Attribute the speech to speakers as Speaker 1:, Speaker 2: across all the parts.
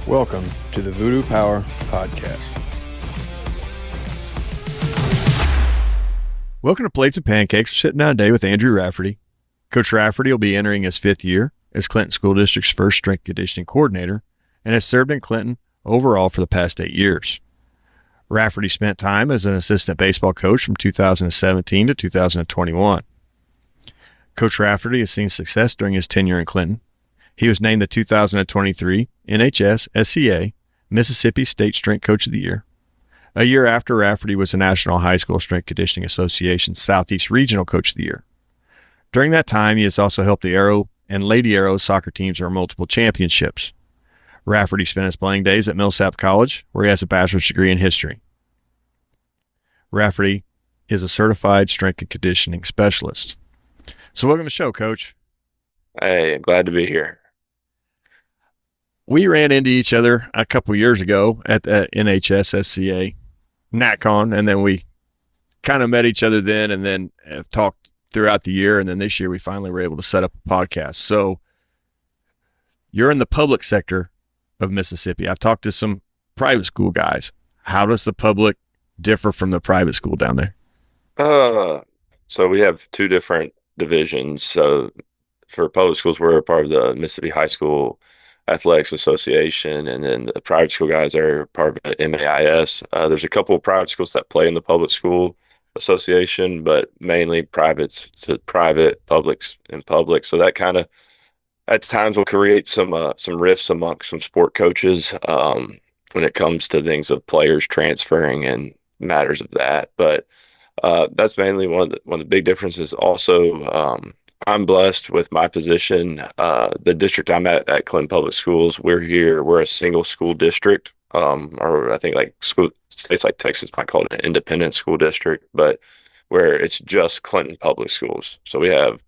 Speaker 1: Welcome to the Voodoo Power Podcast.
Speaker 2: Welcome to Plates Pancakes. We're sitting down today with Andrew Rafferty. Coach Rafferty will be entering his fifth year as Clinton School District's first strength conditioning coordinator and has served in Clinton overall for the past 8 years. Rafferty spent time as an assistant baseball coach from 2017 to 2021. Coach Rafferty has seen success during his tenure in Clinton. He was named the 2023 NHS SCA Mississippi State Strength Coach of the Year. A year after, Rafferty was the National High School Strength Conditioning Association Southeast Regional Coach of the Year. During that time, he has also helped the Arrow and Lady Arrow soccer teams earn multiple championships. Rafferty spent his playing days at Millsap College, where he has a bachelor's degree in history. Rafferty is a certified strength and conditioning specialist. So welcome to the show, Coach.
Speaker 3: Hey, glad to be here.
Speaker 2: We ran into each other a couple years ago at the NHSSCA NatCon, and then we kind of met each other then and then have talked throughout the year, and then this year we finally were able to set up a podcast. So you're in the public sector of Mississippi. I've talked to some private school guys. How does the public differ from the private school down there?
Speaker 3: So we have two different divisions. So for public schools, we're a part of the Mississippi High School Athletics Association, and then the private school guys are part of the MAIS. There's a couple of private schools that play in the public school association, but mainly privates to private, publics and public. So that kind of at times will create some rifts amongst some sport coaches when it comes to things of players transferring and matters of that. But that's mainly one of the big differences. Also, I'm blessed with my position. The district I'm at Clinton Public Schools, we're a single school district, or I think like states like Texas might call it an independent school district, but where it's just Clinton Public Schools. So we have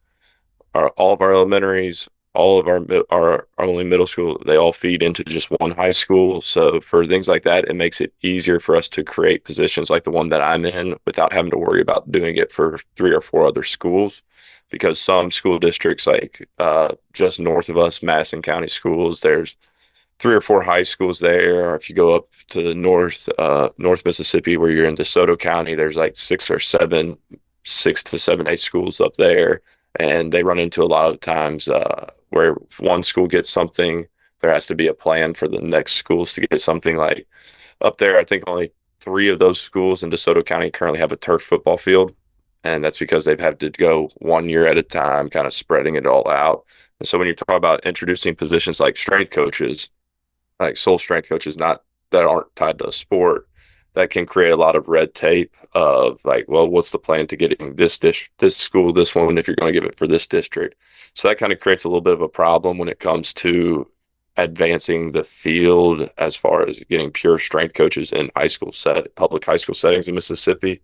Speaker 3: all of our elementaries, all of our only middle school, they all feed into just one high school. So for things like that, it makes it easier for us to create positions like the one that I'm in without having to worry about doing it for 3 or 4 other schools. Because some school districts, like just north of us, Madison County Schools, there's 3 or 4 high schools there. Or if you go up to the north Mississippi, where you're in DeSoto County, there's like 6 to 7, 8 schools up there. And they run into a lot of times where if one school gets something, there has to be a plan for the next schools to get something. Like up there, I think only 3 of those schools in DeSoto County currently have a turf football field. And that's because they've had to go 1 year at a time, kind of spreading it all out. And so when you talk about introducing positions like strength coaches, like sole strength coaches, not that aren't tied to a sport, that can create a lot of red tape of like, well, what's the plan to getting this school, this one, if you're going to give it for this district? So that kind of creates a little bit of a problem when it comes to advancing the field as far as getting pure strength coaches in public high school settings in Mississippi.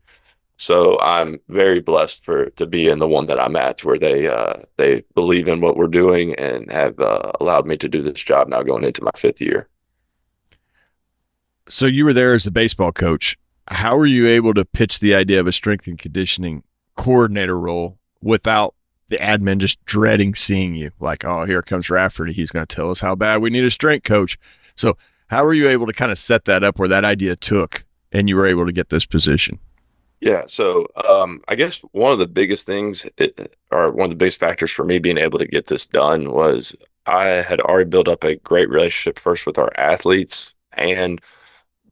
Speaker 3: So I'm very blessed to be in the one that I'm at, where they believe in what we're doing and have allowed me to do this job now going into my 5th year.
Speaker 2: So you were there as a baseball coach. How were you able to pitch the idea of a strength and conditioning coordinator role without the admin just dreading seeing you? Like, oh, here comes Rafferty. He's going to tell us how bad we need a strength coach. So how were you able to kind of set that up where that idea took and you were able to get this position?
Speaker 3: Yeah, so I guess one of the biggest things, or one of the biggest factors for me being able to get this done, was I had already built up a great relationship first with our athletes, and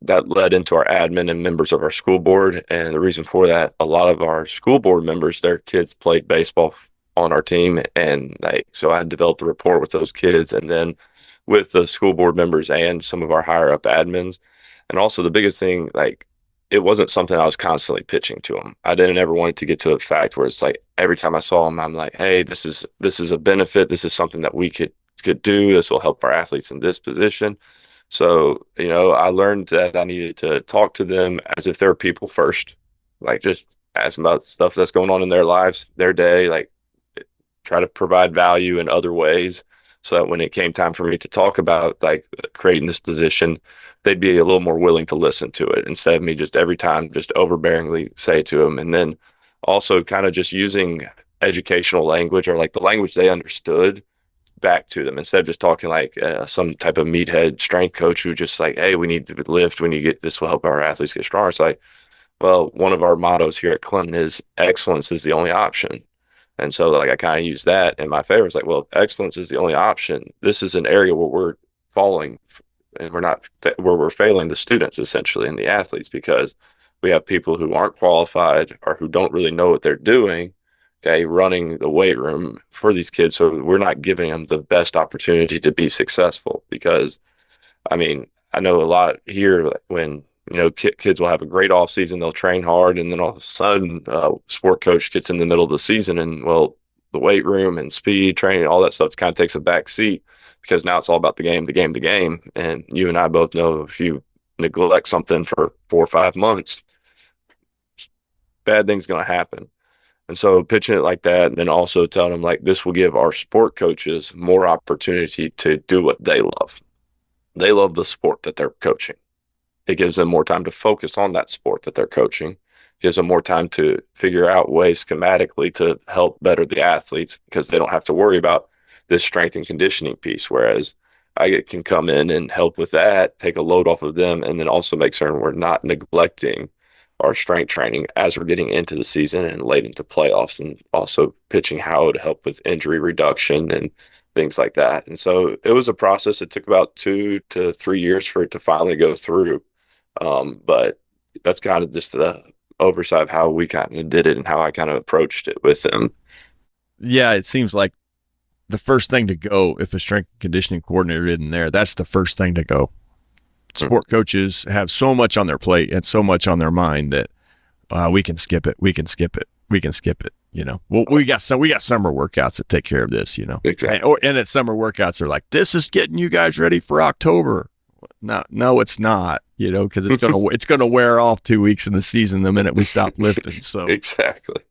Speaker 3: that led into our admin and members of our school board. And the reason for that, a lot of our school board members, their kids played baseball on our team, and so I had developed a rapport with those kids, and then with the school board members and some of our higher up admins. And also the biggest thing, it wasn't something I was constantly pitching to them. I didn't ever want it to get to a fact where it's like every time I saw them, I'm like, hey, this is a benefit. This is something that we could do. This will help our athletes in this position. So, I learned that I needed to talk to them as if they're people first, like just ask them about stuff that's going on in their lives, their day, like try to provide value in other ways. So that when it came time for me to talk about like creating this position, they'd be a little more willing to listen to it instead of me just every time just overbearingly say to them. And then also kind of just using educational language, or like the language they understood, back to them instead of just talking like some type of meathead strength coach who just like, hey, we need to lift, we need to get this will help our athletes get stronger. It's like, well, one of our mottos here at Clinton is excellence is the only option. And so like I kind of use that in my favor. It's like, well, excellence is the only option. This is an area where we're falling and where we're failing the students essentially and the athletes because we have people who aren't qualified or who don't really know what they're doing, okay, running the weight room for these kids. So we're not giving them the best opportunity to be successful because, I mean, I know a lot here when, kids will have a great off season, they'll train hard, and then all of a sudden, sport coach gets in the middle of the season and, well, the weight room and speed training, all that stuff kind of takes a back seat because now it's all about the game. And you and I both know if you neglect something for 4 or 5 months, bad things going to happen. And so pitching it like that, and then also telling them like this will give our sport coaches more opportunity to do what they love. They love the sport that they're coaching. It gives them more time to focus on that sport that they're coaching. It gives them more time to figure out ways schematically to help better the athletes because they don't have to worry about this strength and conditioning piece. Whereas I can come in and help with that, take a load off of them, and then also make certain we're not neglecting our strength training as we're getting into the season and late into playoffs, and also pitching how to help with injury reduction and things like that. And so it was a process. It took about 2 to 3 years for it to finally go through. But that's kind of just the oversight of how we kind of did it and how I kind of approached it with them.
Speaker 2: Yeah, it seems like the first thing to go if a strength and conditioning coordinator isn't there, that's the first thing to go. Sport coaches have so much on their plate and so much on their mind that we can skip it. Well, we got summer workouts that take care of this.
Speaker 3: Exactly.
Speaker 2: And at summer workouts are like, this is getting you guys ready for October. No, it's not. Because it's gonna wear off 2 weeks in the season the minute we stop lifting. So
Speaker 3: exactly.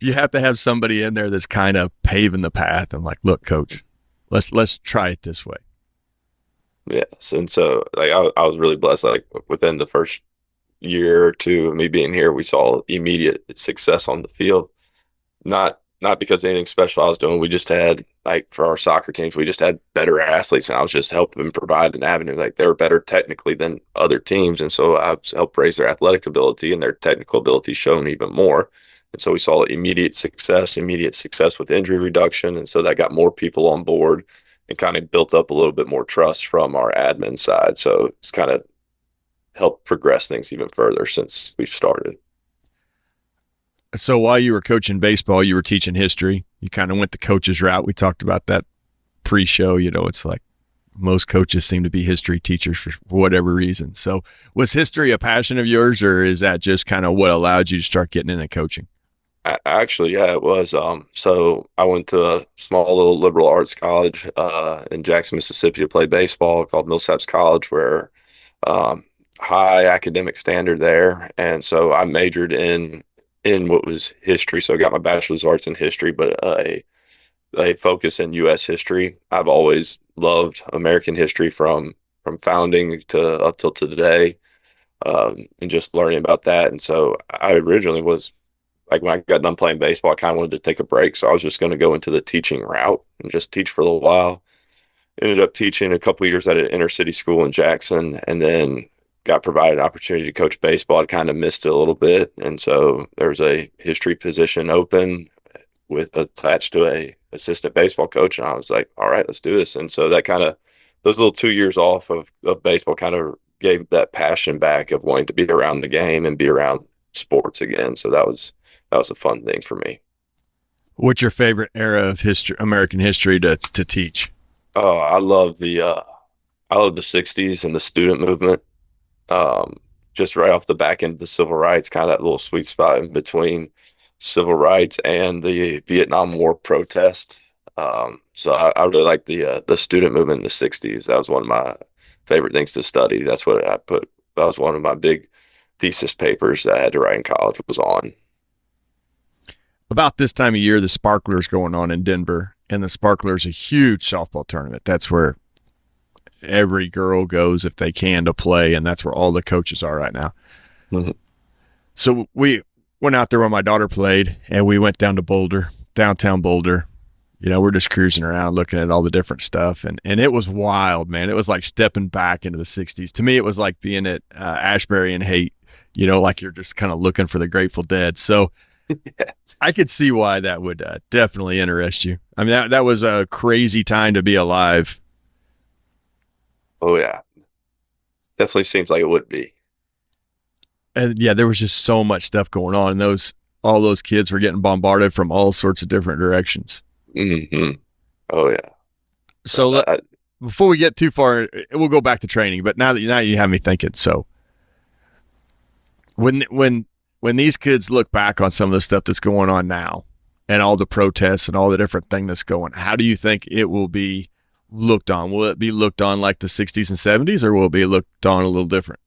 Speaker 2: You have to have somebody in there that's kind of paving the path and like, look, coach, let's try it this way.
Speaker 3: Yes, and so like I was really blessed. Like within the first year or two of me being here, we saw immediate success on the field. Not because anything special I was doing. We just had like for our soccer teams, we just had better athletes, and I was just helping provide an avenue. Like they were better technically than other teams, and so I helped raise their athletic ability and their technical ability shown even more. And so we saw immediate success with injury reduction, and so that got more people on board and kind of built up a little bit more trust from our admin side. So it's kind of helped progress things even further since we've started.
Speaker 2: So while you were coaching baseball, you were teaching history. You kind of went the coach's route. We talked about that pre-show. It's like most coaches seem to be history teachers for whatever reason. So was history a passion of yours, or is that just kind of what allowed you to start getting into coaching?
Speaker 3: Actually, yeah, it was. So I went to a small little liberal arts college in Jackson, Mississippi to play baseball called Millsaps College, where high academic standard there. And so I majored in what was history. So I got my bachelor's of arts in history, but a focus in U.S. history. I've always loved American history from founding to up till today, and just learning about that. And so I originally was like, when I got done playing baseball, I kind of wanted to take a break. So I was just going to go into the teaching route and just teach for a little while. Ended up teaching a couple of years at an inner city school in Jackson, and then got provided an opportunity to coach baseball. I kind of missed it a little bit. And so there was a history position open with attached to a assistant baseball coach. And I was like, all right, let's do this. And so that kind of, those little 2 years off of baseball kind of gave that passion back of wanting to be around the game and be around sports again. So that was a fun thing for me.
Speaker 2: What's your favorite era of history, American history to teach?
Speaker 3: Oh, I love the 60s and the student movement. Just right off the back end of the civil rights, kind of that little sweet spot in between civil rights and the Vietnam War protest. So I really like the student movement in the 60s. That was one of my favorite things to study. That's what that was one of my big thesis papers that I had to write in college was on.
Speaker 2: About this time of year, the Sparkler's going on in Denver, and the Sparkler's a huge softball tournament. That's where every girl goes if they can to play, and that's where all the coaches are right now. Mm-hmm. So we went out there when my daughter played, and we went down to Boulder, downtown Boulder. we're just cruising around looking at all the different stuff. And it was wild, man. It was like stepping back into the 60s. To me, it was like being at Ashbury and Haight, like you're just kind of looking for the Grateful Dead. So
Speaker 3: Yes.
Speaker 2: I could see why that would definitely interest you. I mean, that was a crazy time to be alive.
Speaker 3: Oh yeah, definitely seems like it would be.
Speaker 2: And yeah, there was just so much stuff going on. And all those kids were getting bombarded from all sorts of different directions.
Speaker 3: Hmm. Oh yeah.
Speaker 2: So before we get too far, we'll go back to training. But now you have me thinking. So when these kids look back on some of the stuff that's going on now, and all the protests and all the different thing that's going, how do you think it will be looked on? Will it be looked on like the 60s and 70s, or will it be looked on a little different?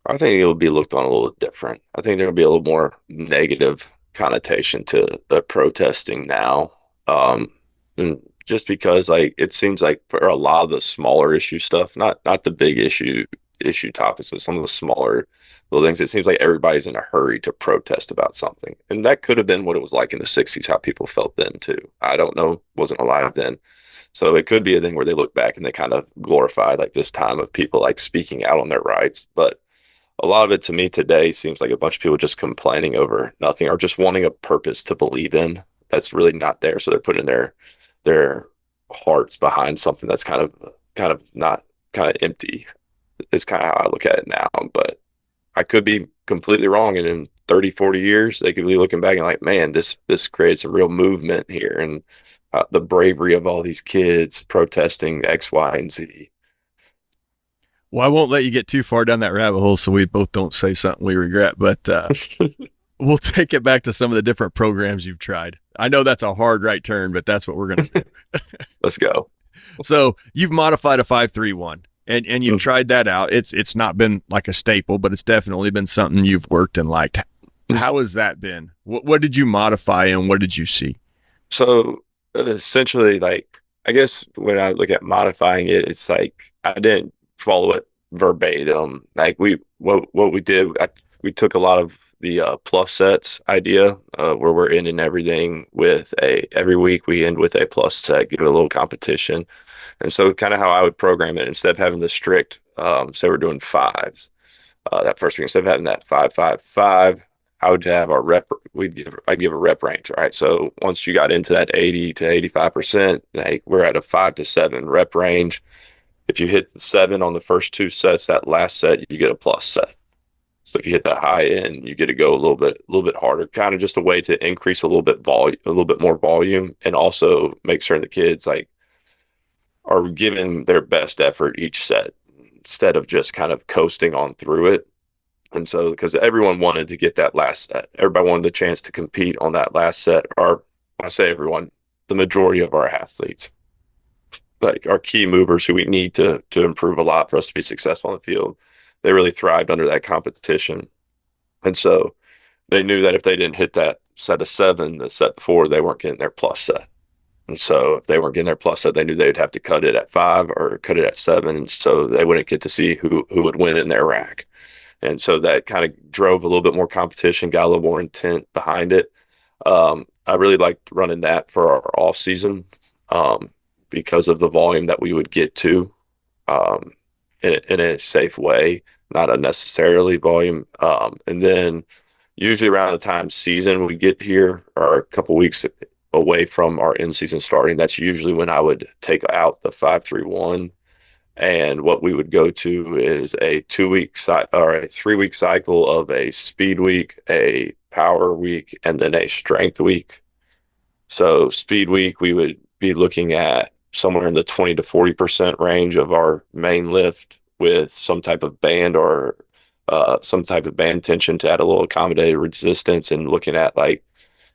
Speaker 3: I think it will be looked on a little different. I think there'll be a little more negative connotation to the protesting now. And just because like it seems like for a lot of the smaller issue stuff, not the big issue topics, but some of the smaller little things, it seems like everybody's in a hurry to protest about something. And that could have been what it was like in the 60s, how people felt then too. I don't know, wasn't alive then. So it could be a thing where they look back and they kind of glorify like this time of people like speaking out on their rights. But a lot of it to me today seems like a bunch of people just complaining over nothing or just wanting a purpose to believe in that's really not there. So they're putting their hearts behind something that's kind of not kind of empty. Is kind of how I look at it now. But I could be completely wrong. And in 30, 40 years, they could be looking back and like, man, this creates a real movement here. And the bravery of all these kids protesting X, Y, and Z.
Speaker 2: Well, I won't let you get too far down that rabbit hole so we both don't say something we regret, but we'll take it back to some of the different programs you've tried. I know that's a hard right turn, but that's what we're going to do.
Speaker 3: Let's go.
Speaker 2: So you've modified a 5-3-1 and you've tried that out. It's not been like a staple, but it's definitely been something you've worked and liked. How has that been? What did you modify and what did you see?
Speaker 3: So essentially, like, I guess when I look at modifying it, it's like I didn't follow it verbatim. Like what we did, we took a lot of the plus sets idea, where we're ending everything with every week we end with a plus set, give it a little competition. And so kind of how I would program it, instead of having the strict, say we're doing fives, that first week, instead of having that 5-5-5, I would have our rep. I'd give a rep range. All right. So once you got into that 80 to 85%, like we're at a 5 to 7 rep range. If you hit the 7 on the first 2 sets, that last set you get a plus set. So if you hit that high end, you get to go a little bit harder. Kind of just a way to increase a little bit more volume, and also make sure the kids like are giving their best effort each set instead of just kind of coasting on through it. And so, because everyone wanted to get that last set, everybody wanted the chance to compete on that last set. Or I say everyone, the majority of our athletes, like our key movers who we need to improve a lot for us to be successful in the field, they really thrived under that competition. And so they knew that if they didn't hit that set of 7, the set before, they weren't getting their plus set. And so if they weren't getting their plus set, they knew they'd have to cut it at 5 or cut it at 7. And so they wouldn't get to see who would win in their rack. And so that kind of drove a little bit more competition, got a little more intent behind it. I really liked running that for our off season, because of the volume that we would get to, in a safe way, not unnecessarily volume. And then usually around the time season we get here, or a couple weeks away from our in season starting, that's usually when I would take out the 5-3-1. And what we would go to is a 2-week or a 3-week cycle of a speed week, a power week, and then a strength week. So speed week, we would be looking at somewhere in the 20 to 40% range of our main lift with some type of band or some type of band tension to add a little accommodated resistance, and looking at like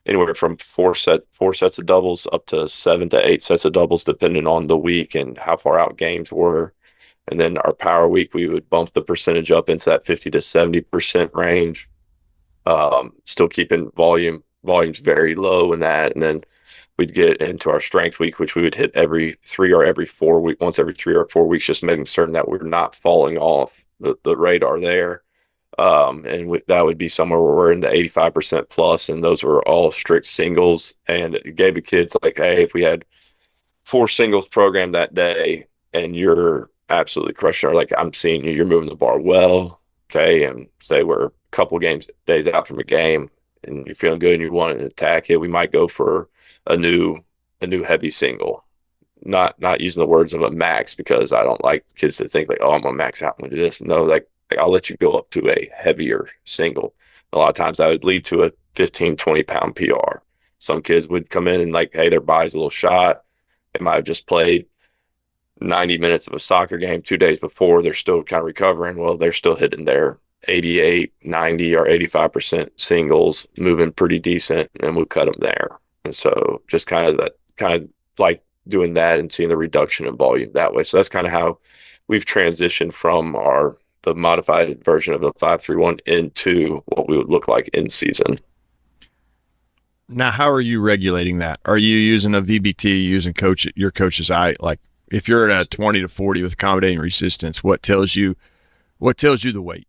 Speaker 3: anywhere from four sets of doubles up to 7 to 8 sets of doubles, depending on the week and how far out games were. And then our power week, we would bump the percentage up into that 50 to 70% range. Still keeping volumes very low in that. And then we'd get into our strength week, which we would hit every 3 or every 4 week, once every 3 or 4 weeks, just making certain that we're not falling off the radar there. And that would be somewhere where we're in the 85% plus, and those were all strict singles. And it gave the kids like, hey, if we had four singles program that day and you're absolutely crushing it, like I'm seeing you're moving the bar well, okay, and say we're a couple days out from a game and you're feeling good and you want to attack it, we might go for a new heavy single. Not using the words of a max because I don't like kids to think like, oh, I'm gonna max out and do this. No, like I'll let you go up to a heavier single. A lot of times that would lead to a 15, 20 pound PR. Some kids would come in and like, hey, their body's a little shot. They might have just played 90 minutes of a soccer game 2 days before. They're still kind of recovering. Well, they're still hitting their 88, 90, or 85% singles, moving pretty decent, and we'll cut them there. And so just kind of like doing that and seeing the reduction in volume that way. So that's kind of how we've transitioned from the modified version of the 5-3-1 into what we would look like in season.
Speaker 2: Now, how are you regulating that? Are you using a VBT, using your coach's eye? Like if you're at a 20 to 40 with accommodating resistance, what tells you the weight?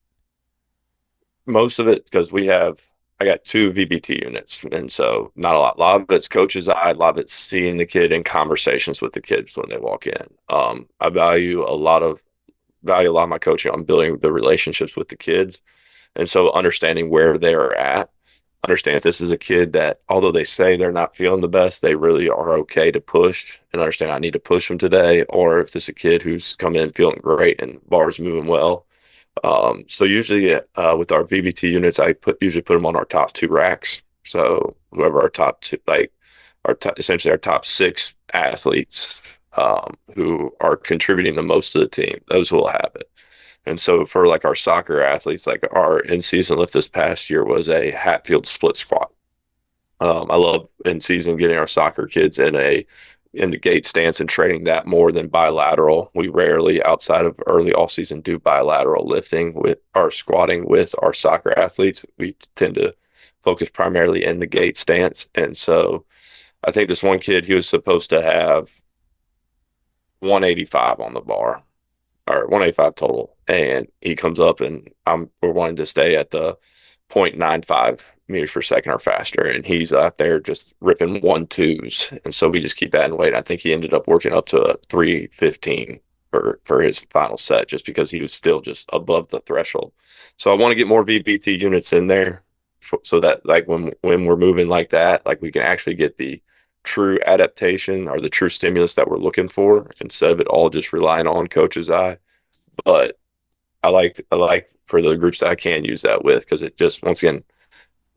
Speaker 3: Most of it, because I got two VBT units, and so not a lot. A lot of it's coach's eye, a lot of it's seeing the kid in conversations with the kids when they walk in. I value a lot of my coaching on building the relationships with the kids, and so understanding where they're at. Understand if this is a kid that, although they say they're not feeling the best, they really are okay to push, and understand I need to push them today. Or if this is a kid who's come in feeling great and bar's moving well. So usually with our VBT units, I usually put them on our top two racks. So whoever our top two, like essentially our top six athletes who are contributing the most to the team, those will have it. And so for like our soccer athletes, like our in-season lift this past year was a Hatfield split squat. I love in season getting our soccer kids in the gate stance and training that more than bilateral. We rarely, outside of early off season, do bilateral lifting with our squatting with our soccer athletes. We tend to focus primarily in the gate stance. And so I think this one kid, he was supposed to have 185 on the bar, or 185 total. And he comes up and we're wanting to stay at the 0.95 meters per second or faster. And he's out there just ripping 1.2s. And so we just keep adding weight. I think he ended up working up to a 315 for his final set, just because he was still just above the threshold. So I want to get more VBT units in there so that like when we're moving like that, like we can actually get the true adaptation or the true stimulus that we're looking for, instead of it all just relying on coach's eye. But I like for the groups that I can use that with, because it just, once again,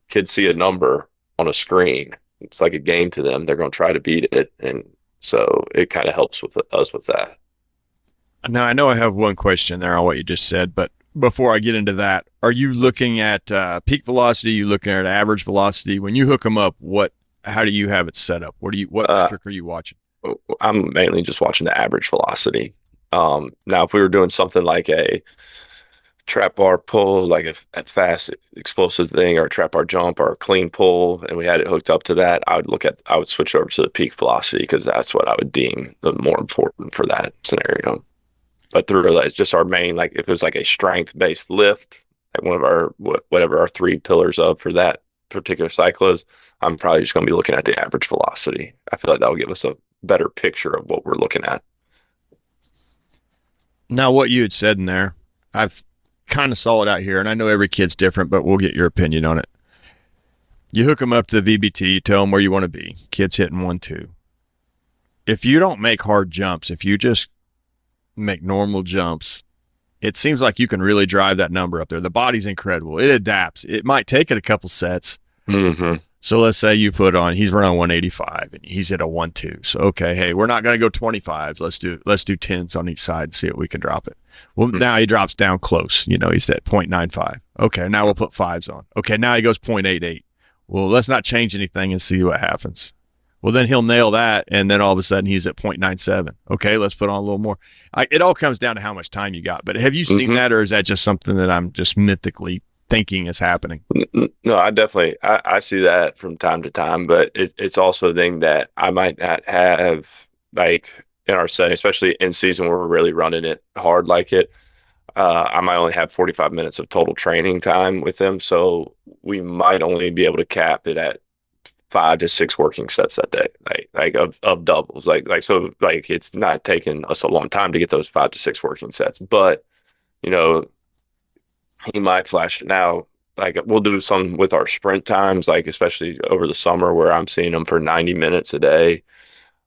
Speaker 3: kids see a number on a screen. It's like a game to them. They're going to try to beat it. And so it kind of helps with us with that.
Speaker 2: Now, I know I have one question there on what you just said, but before I get into that, are you looking at peak velocity? Are you looking at average velocity? When you hook them up, how do you have it set up? What metric are you watching?
Speaker 3: I'm mainly just watching the average velocity. Now, if we were doing something like a trap bar pull, like a fast explosive thing, or a trap bar jump, or a clean pull, and we had it hooked up to that, I would switch over to the peak velocity, because that's what I would deem the more important for that scenario. But through that, it's just our main, like if it was like a strength based lift, like one of our whatever our three pillars of for that particular cycle is, I'm probably just going to be looking at the average velocity. I feel like that will give us a better picture of what we're looking at.
Speaker 2: Now, what you had said in there, I've kind of saw it out here, and I know every kid's different, but we'll get your opinion on it. You hook them up to the VBT, you tell them where you want to be. Kids hitting 1-2. If you don't make hard jumps, if you just make normal jumps, it seems like you can really drive that number up there. The body's incredible. It adapts. It might take it a couple sets.
Speaker 3: Mm-hmm.
Speaker 2: So let's say you put on, he's running 185 and he's at a 1-2. So, okay, hey, we're not going to go 25s. Let's do 10s on each side and see if we can drop it. Well, now he drops down close. He's at 0.95. Okay, now we'll put 5s on. Okay, now he goes 0.88. Well, let's not change anything and see what happens. Well, then he'll nail that, and then all of a sudden he's at 0.97. Okay, let's put on a little more. It all comes down to how much time you got. But have you seen that, or is that just something that I'm just mythically thinking is happening?
Speaker 3: No, I see that from time to time, but it's also a thing that I might not have, like in our setting, especially in season where we're really running it hard like it. I might only have 45 minutes of total training time with them, so we might only be able to cap it at 5 to 6 working sets that day, like of doubles, so like it's not taking us a long time to get those 5 to 6 working sets, but you know he might flash it now. Like we'll do some with our sprint times, like especially over the summer where I'm seeing them for 90 minutes a day,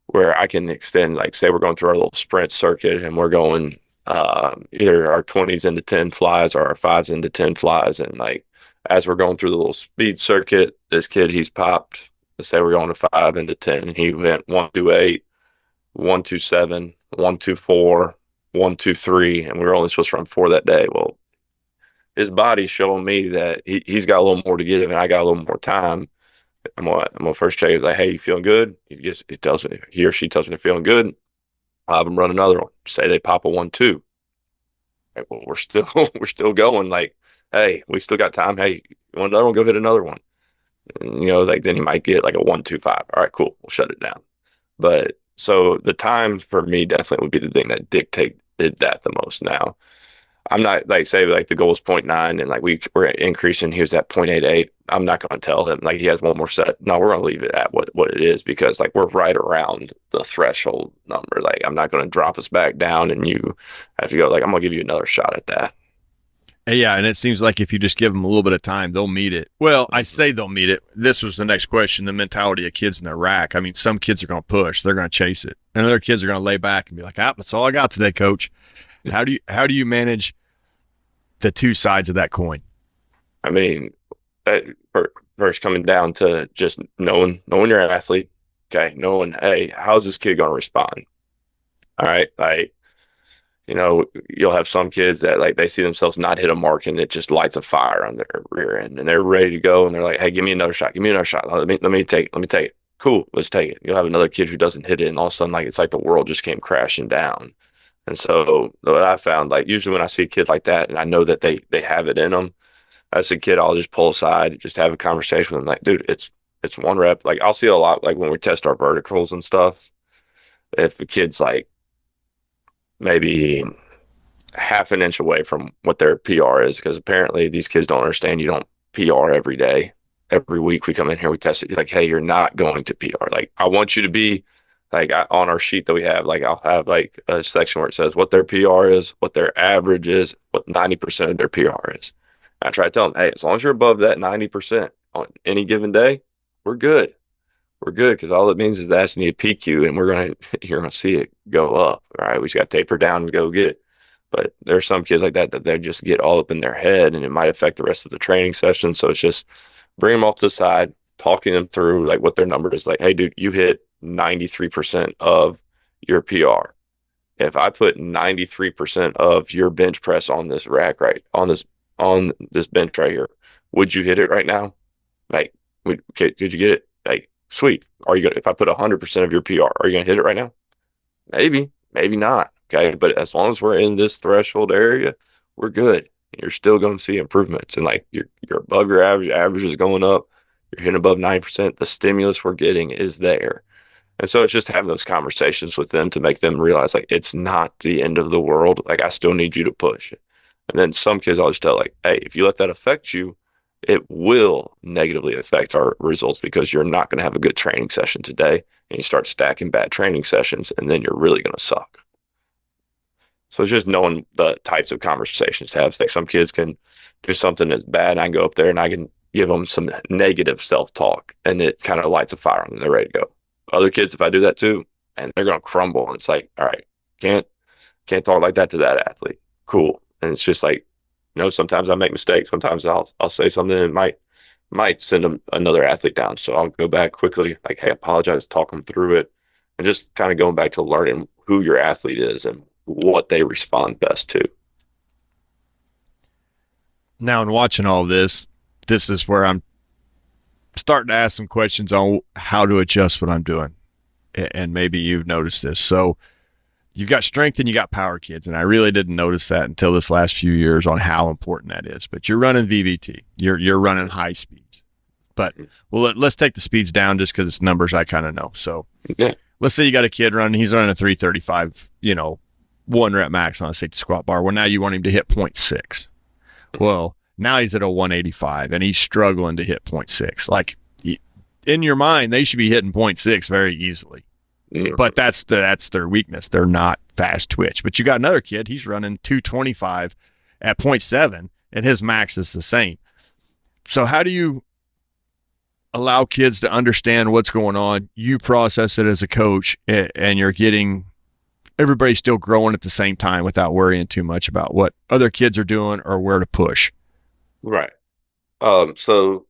Speaker 3: where I can extend, like say we're going through our little sprint circuit and we're going either our 20s into 10 flies or our 5s into 10 flies. And like as we're going through the little speed circuit, this kid, he's popped, let's say we're going to 5 into 10, and he went 128, 127, 124, 123, and we were only supposed to run 4 that day. Well, his body's showing me that he's got a little more to give and I got a little more time. I'm gonna first check. He's like, hey, you feeling good? He tells me, he or she tells me they're feeling good. I'll have them run another one. Say they pop a 1-2. Right, well, we're still going. Like, hey, we still got time. Hey, you want another one? Go hit another one. And, like then he might get like a 1-2-5. All right, cool. We'll shut it down. But so the time for me definitely would be the thing that dictated that the most. Now, I'm not like say like the goal is 0.9 and like we're increasing. He was at 0.88. I'm not going to tell him like he has one more set. No, we're going to leave it at what it is, because like we're right around the threshold number. Like I'm not going to drop us back down and you have to go like I'm going to give you another shot at that.
Speaker 2: Yeah, and it seems like if you just give them a little bit of time, they'll meet it. Well, I say they'll meet it. This was the next question, the mentality of kids in their rack. I mean, some kids are going to push. They're going to chase it. And other kids are going to lay back and be like, that's all I got today, coach. How do you manage the two sides of that coin?
Speaker 3: I mean, first coming down to just knowing your athlete. Okay, knowing, hey, how's this kid going to respond? All right, like, you'll have some kids that like they see themselves not hit a mark and it just lights a fire on their rear end and they're ready to go and they're like, hey, give me another shot, let me take it. Cool, let's take it. You'll have another kid who doesn't hit it and all of a sudden like it's like the world just came crashing down. And so what I found, like usually when I see a kid like that and I know that they have it in them, as a kid, I'll just pull aside, just have a conversation with them. Like, dude, it's one rep. Like I'll see a lot, like when we test our verticals and stuff, if the kid's like maybe half an inch away from what their PR is, because apparently these kids don't understand you don't PR every day. Every week we come in here, we test it. You're like, hey, you're not going to PR. Like I want you to be like on our sheet that we have, like I'll have like a section where it says what their PR is, what their average is, what 90% of their PR is. And I try to tell them, hey, as long as you're above that 90% on any given day, we're good. We're good, because all it means is that's need a PQ and you're gonna see it go up. All right, we just got to taper down and go get it. But there's some kids like that they just get all up in their head and it might affect the rest of the training session. So it's just bring them off to the side, talking them through like what their number is. Like, hey, dude, you hit 93% of your PR. If I put 93% of your bench press on this rack, right, on this bench right here, would you hit it right now? Like, could you get it? Like, sweet. Are you gonna? If I put 100% of your PR, are you gonna hit it right now? Maybe, maybe not. Okay, but as long as we're in this threshold area, we're good. You're still going to see improvements, and like you're above your average. Average is going up. You're hitting above 90%. The stimulus we're getting is there. And so it's just having those conversations with them to make them realize like it's not the end of the world. Like I still need you to push. And then some kids I'll just tell like, hey, if you let that affect you, it will negatively affect our results, because you're not going to have a good training session today and you start stacking bad training sessions and then you're really going to suck. So it's just knowing the types of conversations to have. Like some kids can do something that's bad and I can go up there and I can give them some negative self-talk and it kind of lights a fire on them. They're ready to go. Other kids, if I do that too, and they're going to crumble. And it's like, all right, can't talk like that to that athlete. Cool. And it's just like, sometimes I make mistakes. Sometimes I'll say something that might send another athlete down. So I'll go back quickly, like, hey, apologize, talk them through it, and just kind of going back to learning who your athlete is and what they respond best to.
Speaker 2: Now, in watching all this is where I'm starting to ask some questions on how to adjust what I'm doing. And maybe you've noticed this. So you've got strength and you got power kids. And I really didn't notice that until this last few years on how important that is. But you're running VBT. You're running high speeds. But let's take the speeds down just because it's numbers I kind of know. So let's say you got a kid running, he's running a 335, 1 rep max on a safety squat bar. Well, now you want him to hit 0.6. Well, now he's at a 185 and he's struggling to hit 0.6. Like in your mind, they should be hitting 0.6 very easily. But that's their weakness. They're not fast twitch. But you got another kid, he's running 225 at 0.7, and his max is the same. So how do you allow kids to understand what's going on? You process it as a coach, and you're getting everybody still growing at the same time without worrying too much about what other kids are doing or where to push.
Speaker 3: Right. So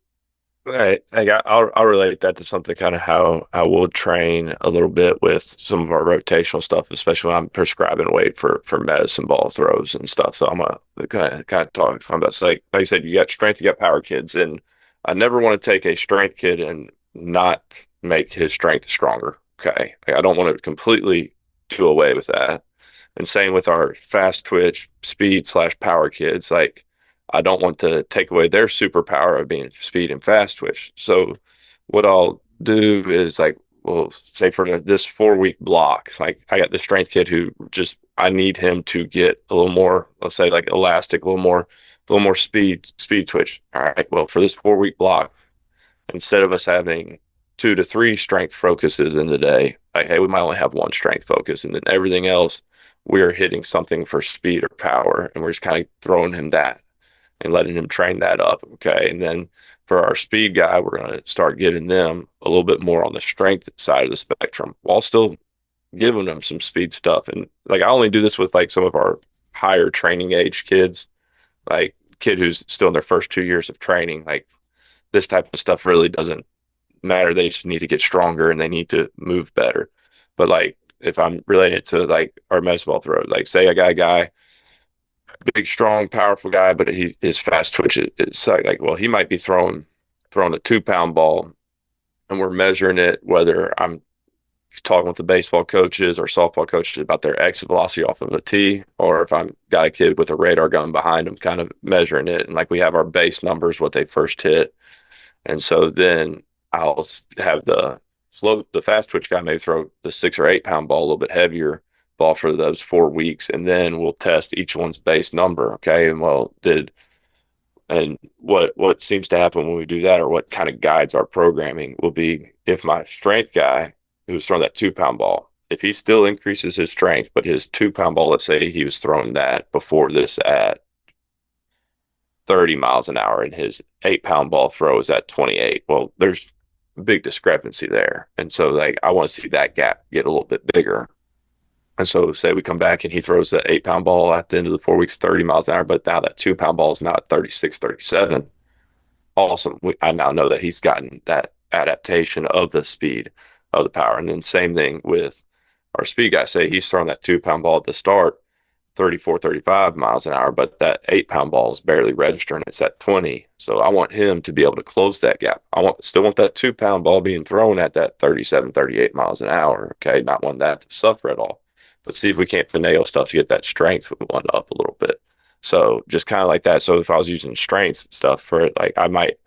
Speaker 3: I'll relate that to something kind of how I will train a little bit with some of our rotational stuff, especially when I'm prescribing weight for medicine ball throws and stuff. So I'm gonna kind of talk about so like I said, you got strength, you got power kids, and I never want to take a strength kid and not make his strength stronger. Okay, like, I don't want to completely do away with that. And same with our fast twitch, speed / power kids, like. I don't want to take away their superpower of being speed and fast twitch. So what I'll do is like, well, say for this 4-week block, like I got the strength kid who just, I need him to get a little more, let's say like elastic, a little more speed twitch. All right. Well, for this 4-week block, instead of us having 2 to 3 strength focuses in the day, like, hey, we might only have one strength focus, and then everything else, we're hitting something for speed or power. And we're just kind of throwing him that and letting him train that up. Okay. And then for our speed guy, we're going to start giving them a little bit more on the strength side of the spectrum while still giving them some speed stuff. And like, I only do this with like some of our higher training age kids, like kid who's still in their first 2 years of training. Like this type of stuff really doesn't matter. They just need to get stronger and they need to move better. But like, if I'm related to like our medicine ball throw, like say I got a guy, big, strong, powerful guy, but his fast twitch is like, well, he might be throwing a 2-pound ball, and we're measuring it. Whether I'm talking with the baseball coaches or softball coaches about their exit velocity off of a tee, or if I'm got a kid with a radar gun behind him, kind of measuring it, and like we have our base numbers, what they first hit, and so then I'll have the fast twitch guy may throw the 6 or 8-pound ball a little bit heavier ball for those 4 weeks, and then we'll test each one's base number. Okay. And what seems to happen when we do that, or what kind of guides our programming, will be if my strength guy who's throwing that 2-pound ball, if he still increases his strength, but his 2-pound ball, let's say he was throwing that before this at 30 miles an hour and his 8-pound ball throw is at 28. Well, there's a big discrepancy there. And so like, I want to see that gap get a little bit bigger. And so say we come back and he throws that 8-pound ball at the end of the 4 weeks, 30 miles an hour, but now that 2-pound ball is now at 36, 37. Awesome. I now know that he's gotten that adaptation of the speed, of the power. And then same thing with our speed guy. Say he's throwing that 2-pound ball at the start, 34, 35 miles an hour, but that 8-pound ball is barely registering. It's at 20. So I want him to be able to close that gap. Still want that 2-pound ball being thrown at that 37, 38 miles an hour. Okay. Not want that to suffer at all. But see if we can't finagle stuff to get that strength one up a little bit. So just kind of like that. So if I was using strength stuff for it, like I might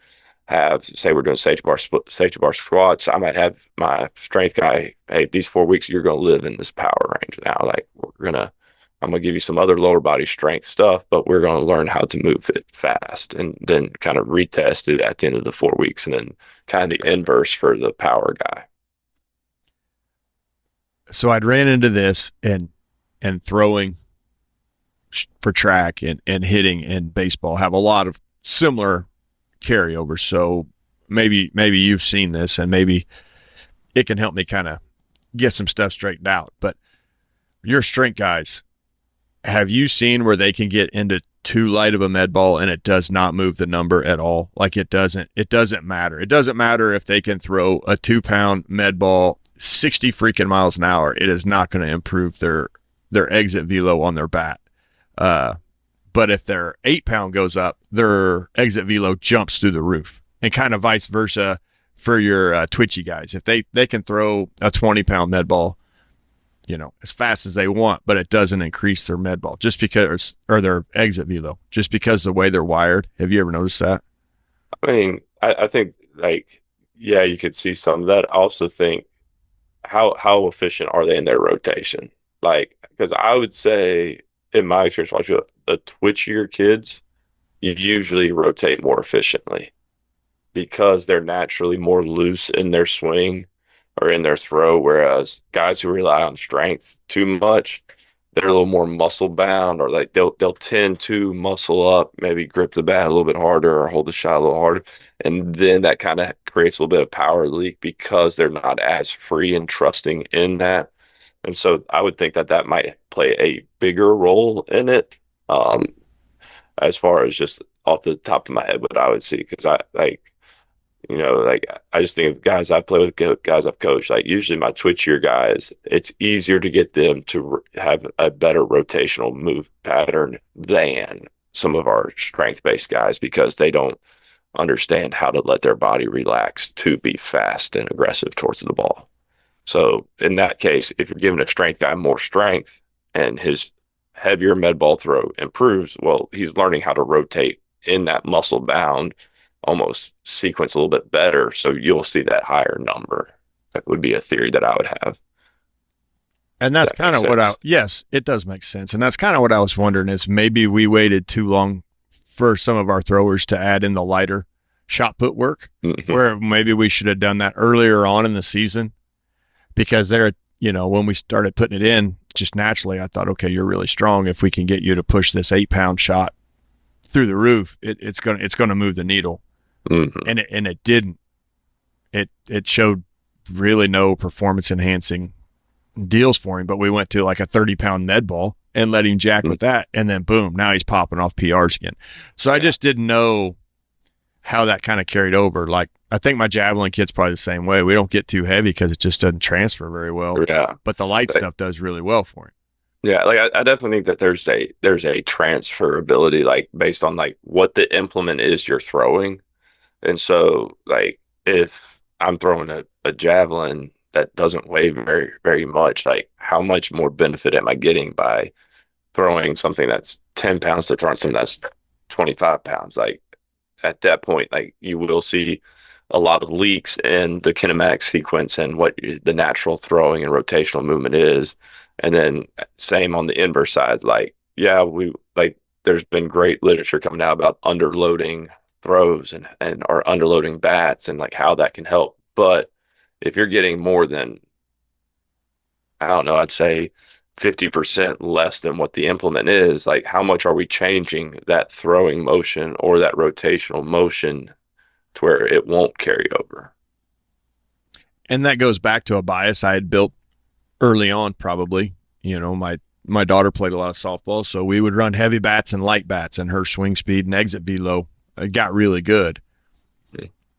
Speaker 3: have, say we're doing safety bar squats, I might have my strength guy, hey, these 4 weeks you're going to live in this power range now. Like I'm going to give you some other lower body strength stuff, but we're going to learn how to move it fast, and then kind of retest it at the end of the 4 weeks, and then kind of the inverse for the power guy.
Speaker 2: So I'd ran into this and throwing for track and hitting and baseball have a lot of similar carryovers. So maybe you've seen this and maybe it can help me kind of get some stuff straightened out. But your strength guys, have you seen where they can get into too light of a med ball and it does not move the number at all? Like it doesn't matter. It doesn't matter if they can throw a 2-pound med ball 60 freaking miles an hour. It is not going to improve their exit velo on their bat. But if their 8-pound goes up, their exit velo jumps through the roof, and kind of vice versa for your twitchy guys. If they can throw a 20-pound med ball, as fast as they want, but it doesn't increase their med ball just because, or their exit velo, just because the way they're wired. Have you ever noticed that?
Speaker 3: I mean, I think like, yeah, you could see some of that. I also think how efficient are they in their rotation? Like, because I would say in my experience, the twitchier kids, you usually rotate more efficiently. because they're naturally more loose in their swing or in their throw, whereas guys who rely on strength too much, they're a little more muscle bound, or like they'll tend to muscle up, maybe grip the bat a little bit harder or hold the shot a little harder. And then that kind of creates a little bit of power leak because they're not as free and trusting in that. And so I would think that that might play a bigger role in it. Um, as far as just off the top of my head, what I would see, because I like, like I just think of guys I play with, guys I've coached, like usually my twitchier guys, it's easier to get them to have a better rotational move pattern than some of our strength-based guys because they don't understand how to let their body relax to be fast and aggressive towards the ball. So in that case, if you're giving a strength guy more strength and his heavier med ball throw improves, well, he's learning how to rotate in that muscle bound, almost sequence a little bit better. So you'll see that higher number. That would be a theory that I would have.
Speaker 2: And that's kind of what yes, it does make sense. And that's kind of what I was wondering is maybe we waited too long for some of our throwers to add in the lighter shot put work, where maybe we should have done that earlier on in the season. Because when we started putting it in, just naturally, I thought, okay, you're really strong. If we can get you to push this 8-pound shot through the roof, it's gonna move the needle. And it didn't. It showed really no performance enhancing deals for him. But we went to like a 30-pound med ball and let him jack with that, and then boom, now he's popping off PRs again. So I just didn't know how that kind of carried over. Like, I think my javelin kit's probably the same way. We don't get too heavy because it just doesn't transfer very well.
Speaker 3: Yeah.
Speaker 2: But the light stuff does really well for him.
Speaker 3: Yeah, like I definitely think that there's a transferability, like based on like what the implement is you're throwing. And so like if I'm throwing a javelin that doesn't weigh very, very much, like how much more benefit am I getting by throwing something that's 10 pounds to throwing something that's 25 pounds? Like at that point, like you will see a lot of leaks in the kinematic sequence and what the natural throwing and rotational movement is. And then same on the inverse side, like, yeah, there's been great literature coming out about underloading throws and or underloading bats and like how that can help. But if you're getting more than, I don't know, I'd say 50% less than what the implement is, like how much are we changing that throwing motion or that rotational motion to where it won't carry over?
Speaker 2: And that goes back to a bias I had built early on, probably. My daughter played a lot of softball, so we would run heavy bats and light bats, and her swing speed and exit velo got really good.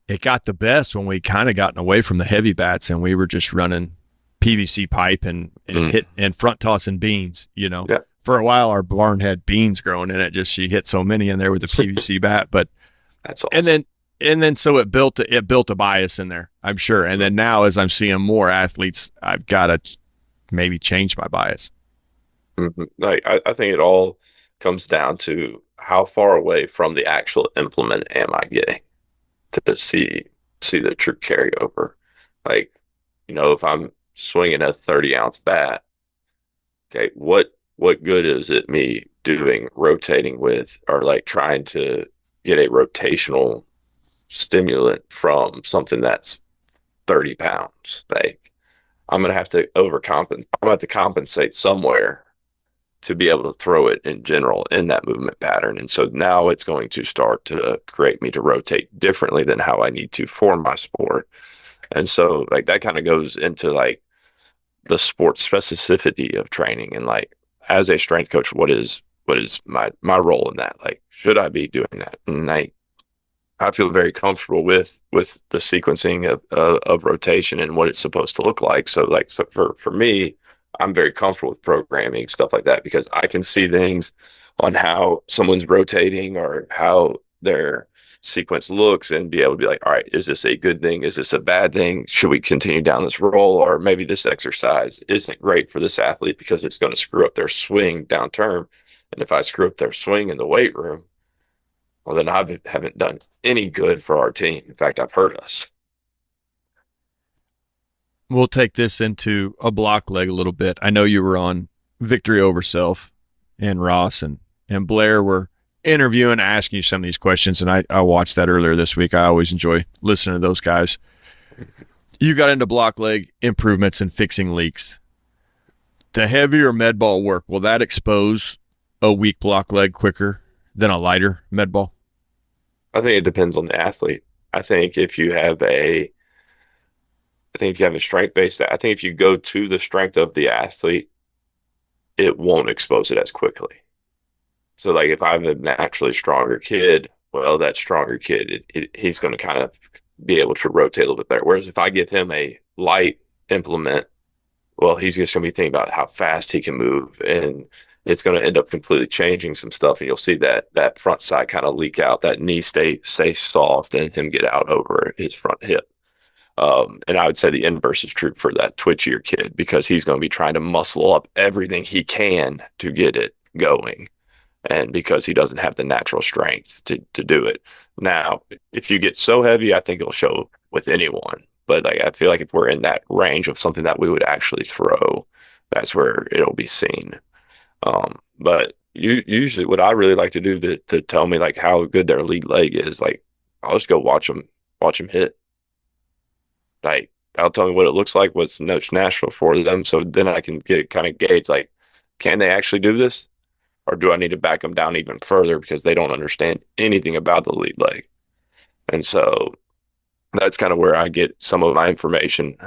Speaker 2: It got the best when we kind of gotten away from the heavy bats and we were just running PVC pipe and hit and front tossing beans.
Speaker 3: Yeah.
Speaker 2: For a while our barn had beans growing in it. She hit so many in there with the PVC bat, but
Speaker 3: that's awesome.
Speaker 2: And then so it built a bias in there, I'm sure. And then now as I'm seeing more athletes, I've got to maybe change my bias.
Speaker 3: Like I think it all comes down to how far away from the actual implement am I getting to see the true carryover. Like, if I'm swinging a 30-ounce bat, okay, what good is it me doing rotating with or like trying to get a rotational stimulant from something that's 30 pounds? Like, I'm gonna have to overcompensate. I'm gonna have to compensate somewhere to be able to throw it in general in that movement pattern. And so now it's going to start to create me to rotate differently than how I need to for my sport. And so like that kind of goes into like the sport specificity of training and like as a strength coach, what is my role in that? Like, should I be doing that? And I feel very comfortable with the sequencing of rotation and what it's supposed to look like. So like for me, I'm very comfortable with programming stuff like that because I can see things on how someone's rotating or how their sequence looks and be able to be like, all right, is this a good thing? Is this a bad thing? Should we continue down this role? Or maybe this exercise isn't great for this athlete because it's going to screw up their swing down term. And if I screw up their swing in the weight room, well, then I haven't done any good for our team. In fact, I've hurt us.
Speaker 2: We'll take this into a block leg a little bit. I know you were on Victory Over Self and Ross and Blair were interviewing, asking you some of these questions, and I watched that earlier this week. I always enjoy listening to those guys. You got into block leg improvements and fixing leaks. The heavier med ball work, will that expose a weak block leg quicker than a lighter med ball?
Speaker 3: I think it depends on the athlete. I think if you have a strength based, I think if you go to the strength of the athlete, it won't expose it as quickly. So like if I'm a naturally stronger kid, well, that stronger kid, he's going to kind of be able to rotate a little bit better. Whereas if I give him a light implement, well, he's just going to be thinking about how fast he can move, and it's going to end up completely changing some stuff. And you'll see that front side kind of leak out, that knee stay soft, and him get out over his front hip. And I would say the inverse is true for that twitchier kid, because he's going to be trying to muscle up everything he can to get it going. And because he doesn't have the natural strength to do it. Now, if you get so heavy, I think it'll show with anyone. But like, I feel like if we're in that range of something that we would actually throw, that's where it'll be seen. But usually what I really like to do to tell me like how good their lead leg is, like I'll just go watch them hit. Like that'll tell me what it looks like, what's natural for them. So then I can kind of gauge like, can they actually do this? Or do I need to back them down even further because they don't understand anything about the lead leg? And so that's kind of where I get some of my information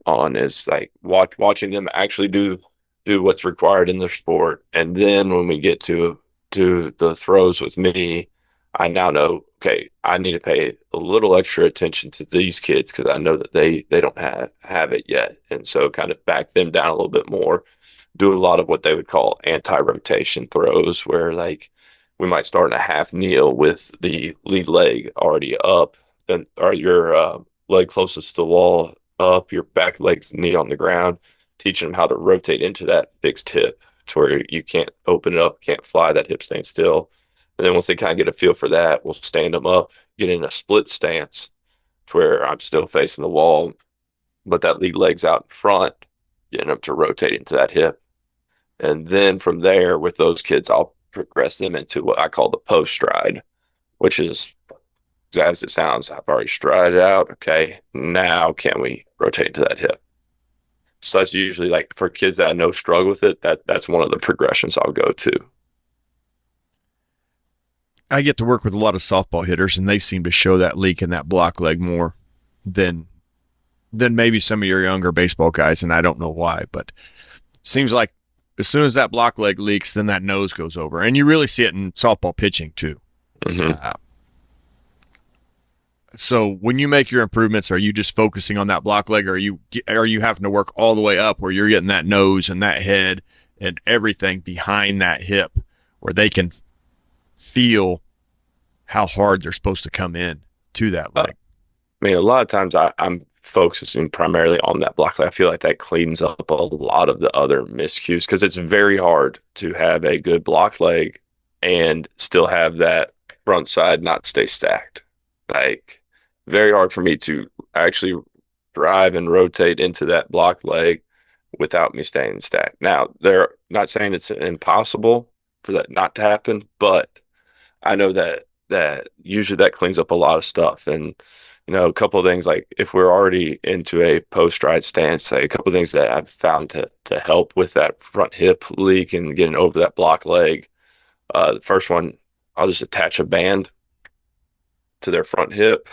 Speaker 3: on, is like watching them actually do what's required in their sport. And then when we get to the throws with me, I now know, okay, I need to pay a little extra attention to these kids because I know that they don't have it yet. And so kind of back them down a little bit more. Do a lot of what they would call anti-rotation throws, where like we might start in a half kneel with the lead leg already up, or your leg closest to the wall up, your back leg's knee on the ground, teaching them how to rotate into that fixed hip to where you can't open it up, can't fly, that hip staying still. And then once they kind of get a feel for that, we'll stand them up, get in a split stance to where I'm still facing the wall, but that lead leg's out in front, getting them to rotate into that hip. And then from there, with those kids, I'll progress them into what I call the post stride, which is, as it sounds, I've already strided out. Okay, now can we rotate into that hip? So that's usually like for kids that I know struggle with it, that's one of the progressions I'll go to.
Speaker 2: I get to work with a lot of softball hitters, and they seem to show that leak in that block leg more than maybe some of your younger baseball guys, and I don't know why, but seems like as soon as that block leg leaks, then that nose goes over. And you really see it in softball pitching too.
Speaker 3: Mm-hmm.
Speaker 2: So when you make your improvements, are you just focusing on that block leg, or are you having to work all the way up where you're getting that nose and that head and everything behind that hip where they can feel how hard they're supposed to come in to that leg?
Speaker 3: I mean, a lot of times I'm focusing primarily on that block leg. I feel like that cleans up a lot of the other miscues, because it's very hard to have a good block leg and still have that front side not stay stacked. Like, very hard for me to actually drive and rotate into that block leg without me staying stacked. Now, they're not saying it's impossible for that not to happen, but I know that usually that cleans up a lot of stuff. And a couple of things, like if we're already into a post-stride stance, like a couple of things that I've found to help with that front hip leak and getting over that block leg. The first one, I'll just attach a band to their front hip,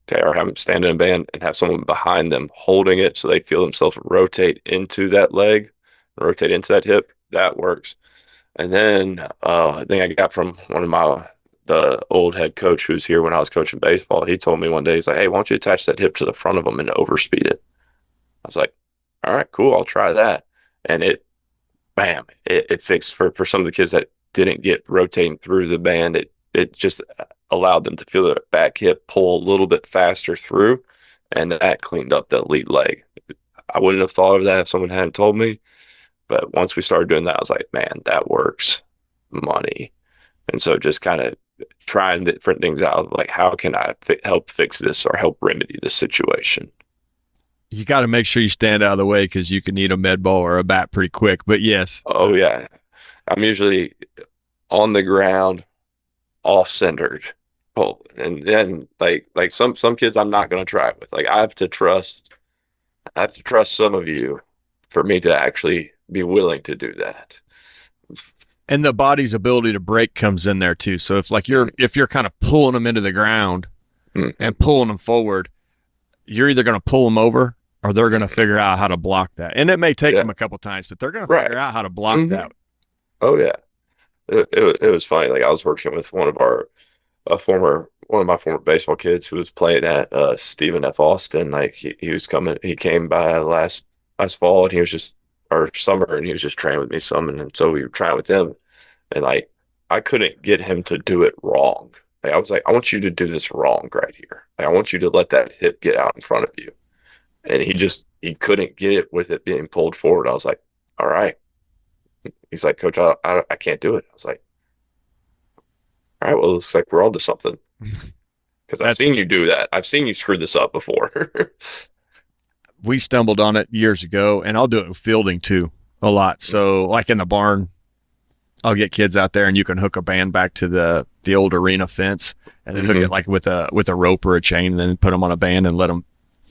Speaker 3: okay, or have them stand in a band and have someone behind them holding it so they feel themselves rotate into that leg, rotate into that hip. That works. And then I think I got from one of the old head coach who was here when I was coaching baseball. He told me one day, he's like, hey, why don't you attach that hip to the front of them and overspeed it? I was like, all right, cool, I'll try that. And it fixed for some of the kids that didn't get rotating through the band. It just allowed them to feel their back hip pull a little bit faster through, and that cleaned up the lead leg. I wouldn't have thought of that if someone hadn't told me. But once we started doing that, I was like, man, that works money. And so just kind of trying different things out, like how can I help fix this or help remedy this situation?
Speaker 2: You got to make sure you stand out of the way, because you can need a med ball or a bat pretty quick. But yes.
Speaker 3: Oh, yeah. I'm usually on the ground, off-centered pull. And then like some kids I'm not going to try it with. Like I have to trust some of you for me to actually be willing to do that.
Speaker 2: And the body's ability to brake comes in there too. So if you're kind of pulling them into the ground and pulling them forward, you're either going to pull them over or they're going to figure out how to block that. And it may take them a couple times, but they're going to figure out how to block that.
Speaker 3: Oh yeah. It was funny. Like I was working with one of my former baseball kids who was playing at Stephen F. Austin. Like he came by last fall and he was just or summer and he was just training with me some and so we were trying with him and like I couldn't get him to do it wrong. Like I was like, I want you to do this wrong right here. Like I want you to let that hip get out in front of you. And he couldn't get it with it being pulled forward. I was like, all right. He's like, Coach, I can't do it. I was like, all right, well, it looks like we're on to something. Because I've seen you do that. I've seen you screw this up before.
Speaker 2: We stumbled on it years ago, and I'll do it with fielding too a lot. So like in the barn, I'll get kids out there and you can hook a band back to the old arena fence and then hook it like with a rope or a chain and then put them on a band and let them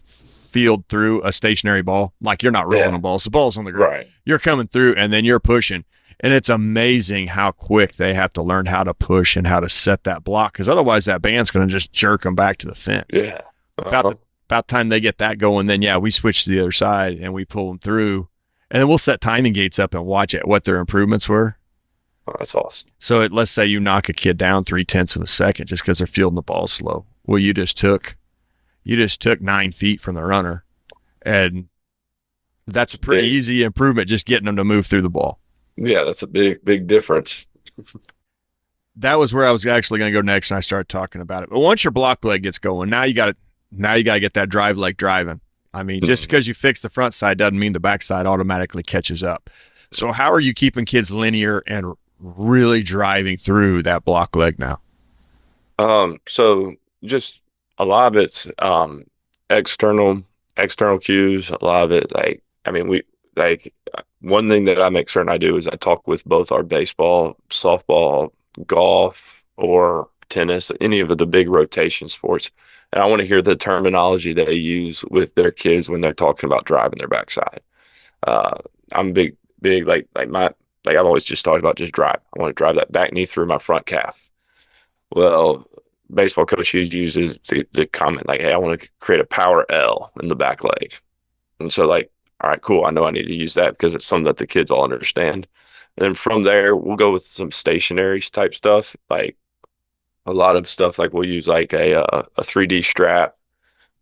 Speaker 2: field through a stationary ball. Like you're not rolling a ball. So the ball's on the ground.
Speaker 3: Right.
Speaker 2: You're coming through and then you're pushing. And it's amazing how quick they have to learn how to push and how to set that block because otherwise that band's going to just jerk them back to the fence.
Speaker 3: Yeah.
Speaker 2: About the time they get that going, then we switch to the other side and we pull them through. And then we'll set timing gates up and watch it, what their improvements were.
Speaker 3: Oh, that's awesome.
Speaker 2: So let's say you knock a kid down 0.3 of a second just because they're fielding the ball slow. Well, you just took 9 feet from the runner, and that's a pretty easy improvement just getting them to move through the ball.
Speaker 3: Yeah, that's a big difference.
Speaker 2: That was where I was actually going to go next, and I started talking about it. But once your block leg gets going, now you got to get that drive leg driving. I mean, just because you fix the front side doesn't mean the back side automatically catches up. So how are you keeping kids linear and really driving through that block leg now?
Speaker 3: So just a lot of it's external cues. A lot of it, one thing that I make certain I do is I talk with both our baseball, softball, golf, or tennis, any of the big rotation sports. And I want to hear the terminology they use with their kids when they're talking about driving their backside. I'm big, I've always just thought about just drive. I want to drive that back knee through my front calf. Well, baseball coach uses the comment like, hey, I want to create a power L in the back leg. And so like, all right, cool. I know I need to use that because it's something that the kids all understand. And then from there, we'll go with some stationary type stuff. Like a lot of stuff, like we'll use like a 3D strap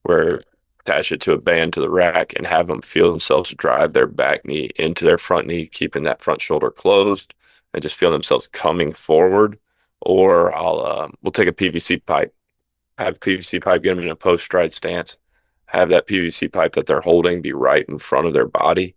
Speaker 3: where attach it to a band to the rack and have them feel themselves drive their back knee into their front knee, keeping that front shoulder closed and just feel themselves coming forward. Or we'll take a PVC pipe, have a PVC pipe, get them in a post stride stance, have that PVC pipe that they're holding be right in front of their body.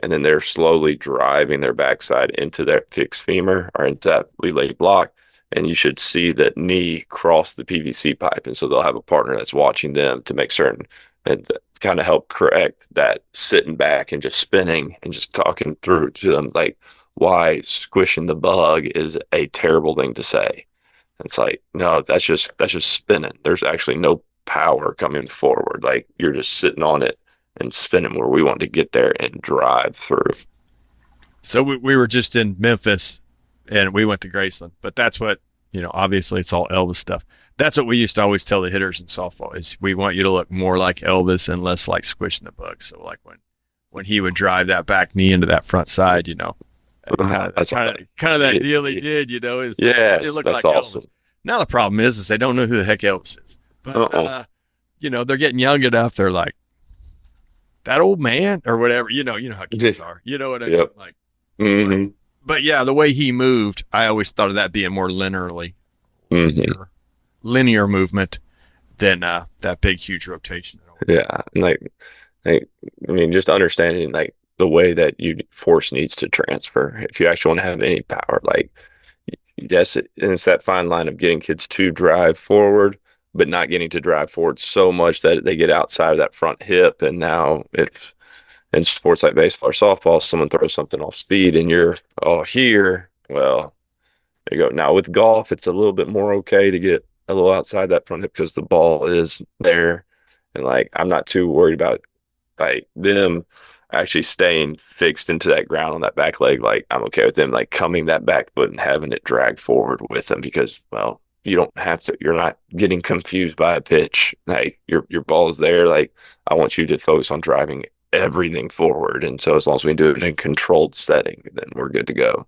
Speaker 3: And then they're slowly driving their backside into their fixed femur or into that leg block. And you should see that knee cross the PVC pipe. And so they'll have a partner that's watching them to make certain and kind of help correct that sitting back and just spinning and just talking through to them like why squishing the bug is a terrible thing to say. It's like, no, that's just spinning. There's actually no power coming forward. Like you're just sitting on it and spinning where we want to get there and drive through.
Speaker 2: So we were just in Memphis and we went to Graceland, but that's what, obviously it's all Elvis stuff. That's what we used to always tell the hitters in softball is we want you to look more like Elvis and less like squishing the bug. So like when he would drive that back knee into that front side, that's kind of that deal he did, is
Speaker 3: yes,
Speaker 2: look
Speaker 3: that's
Speaker 2: like
Speaker 3: awesome.
Speaker 2: Elvis. Now the problem is they don't know who the heck Elvis is, but they're getting young enough. They're like that old man or whatever. You know how kids are. You know what I mean? Like, but yeah, the way he moved, I always thought of that being more linear movement than that big huge rotation.
Speaker 3: Yeah, and just understanding like the way that force needs to transfer if you actually want to have any power. Like, yes, it's that fine line of getting kids to drive forward, but not getting to drive forward so much that they get outside of that front hip. And now if in sports like baseball or softball, someone throws something off speed and you're all here, well, There you go. Now with golf, it's a little bit more okay to get a little outside that front hip because the ball is there. And like I'm not too worried about like them actually staying fixed into that ground on that back leg. Like I'm okay with them like coming that back foot and having it drag forward with them because well, you don't have to you're not getting confused by a pitch. Like your ball's there. Like I want you to focus on driving everything forward. And so as long as we do it in a controlled setting, then we're good to go.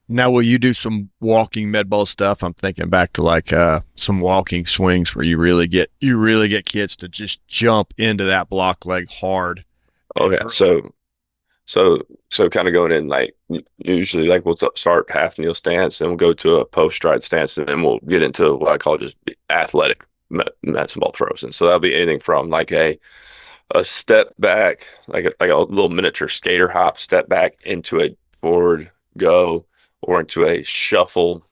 Speaker 2: Now, will you do some walking med ball stuff? I'm thinking back to like some walking swings where you really get kids to just jump into that block leg hard
Speaker 3: Oh
Speaker 2: and
Speaker 3: yeah.
Speaker 2: throw.
Speaker 3: So kind of going in like usually like we'll start half kneel stance and we'll go to a post stride stance and then we'll get into what I call just athletic medicine ball throws. And so that'll be anything from like a step back, like a little miniature skater hop, step back into a forward go or into a shuffle.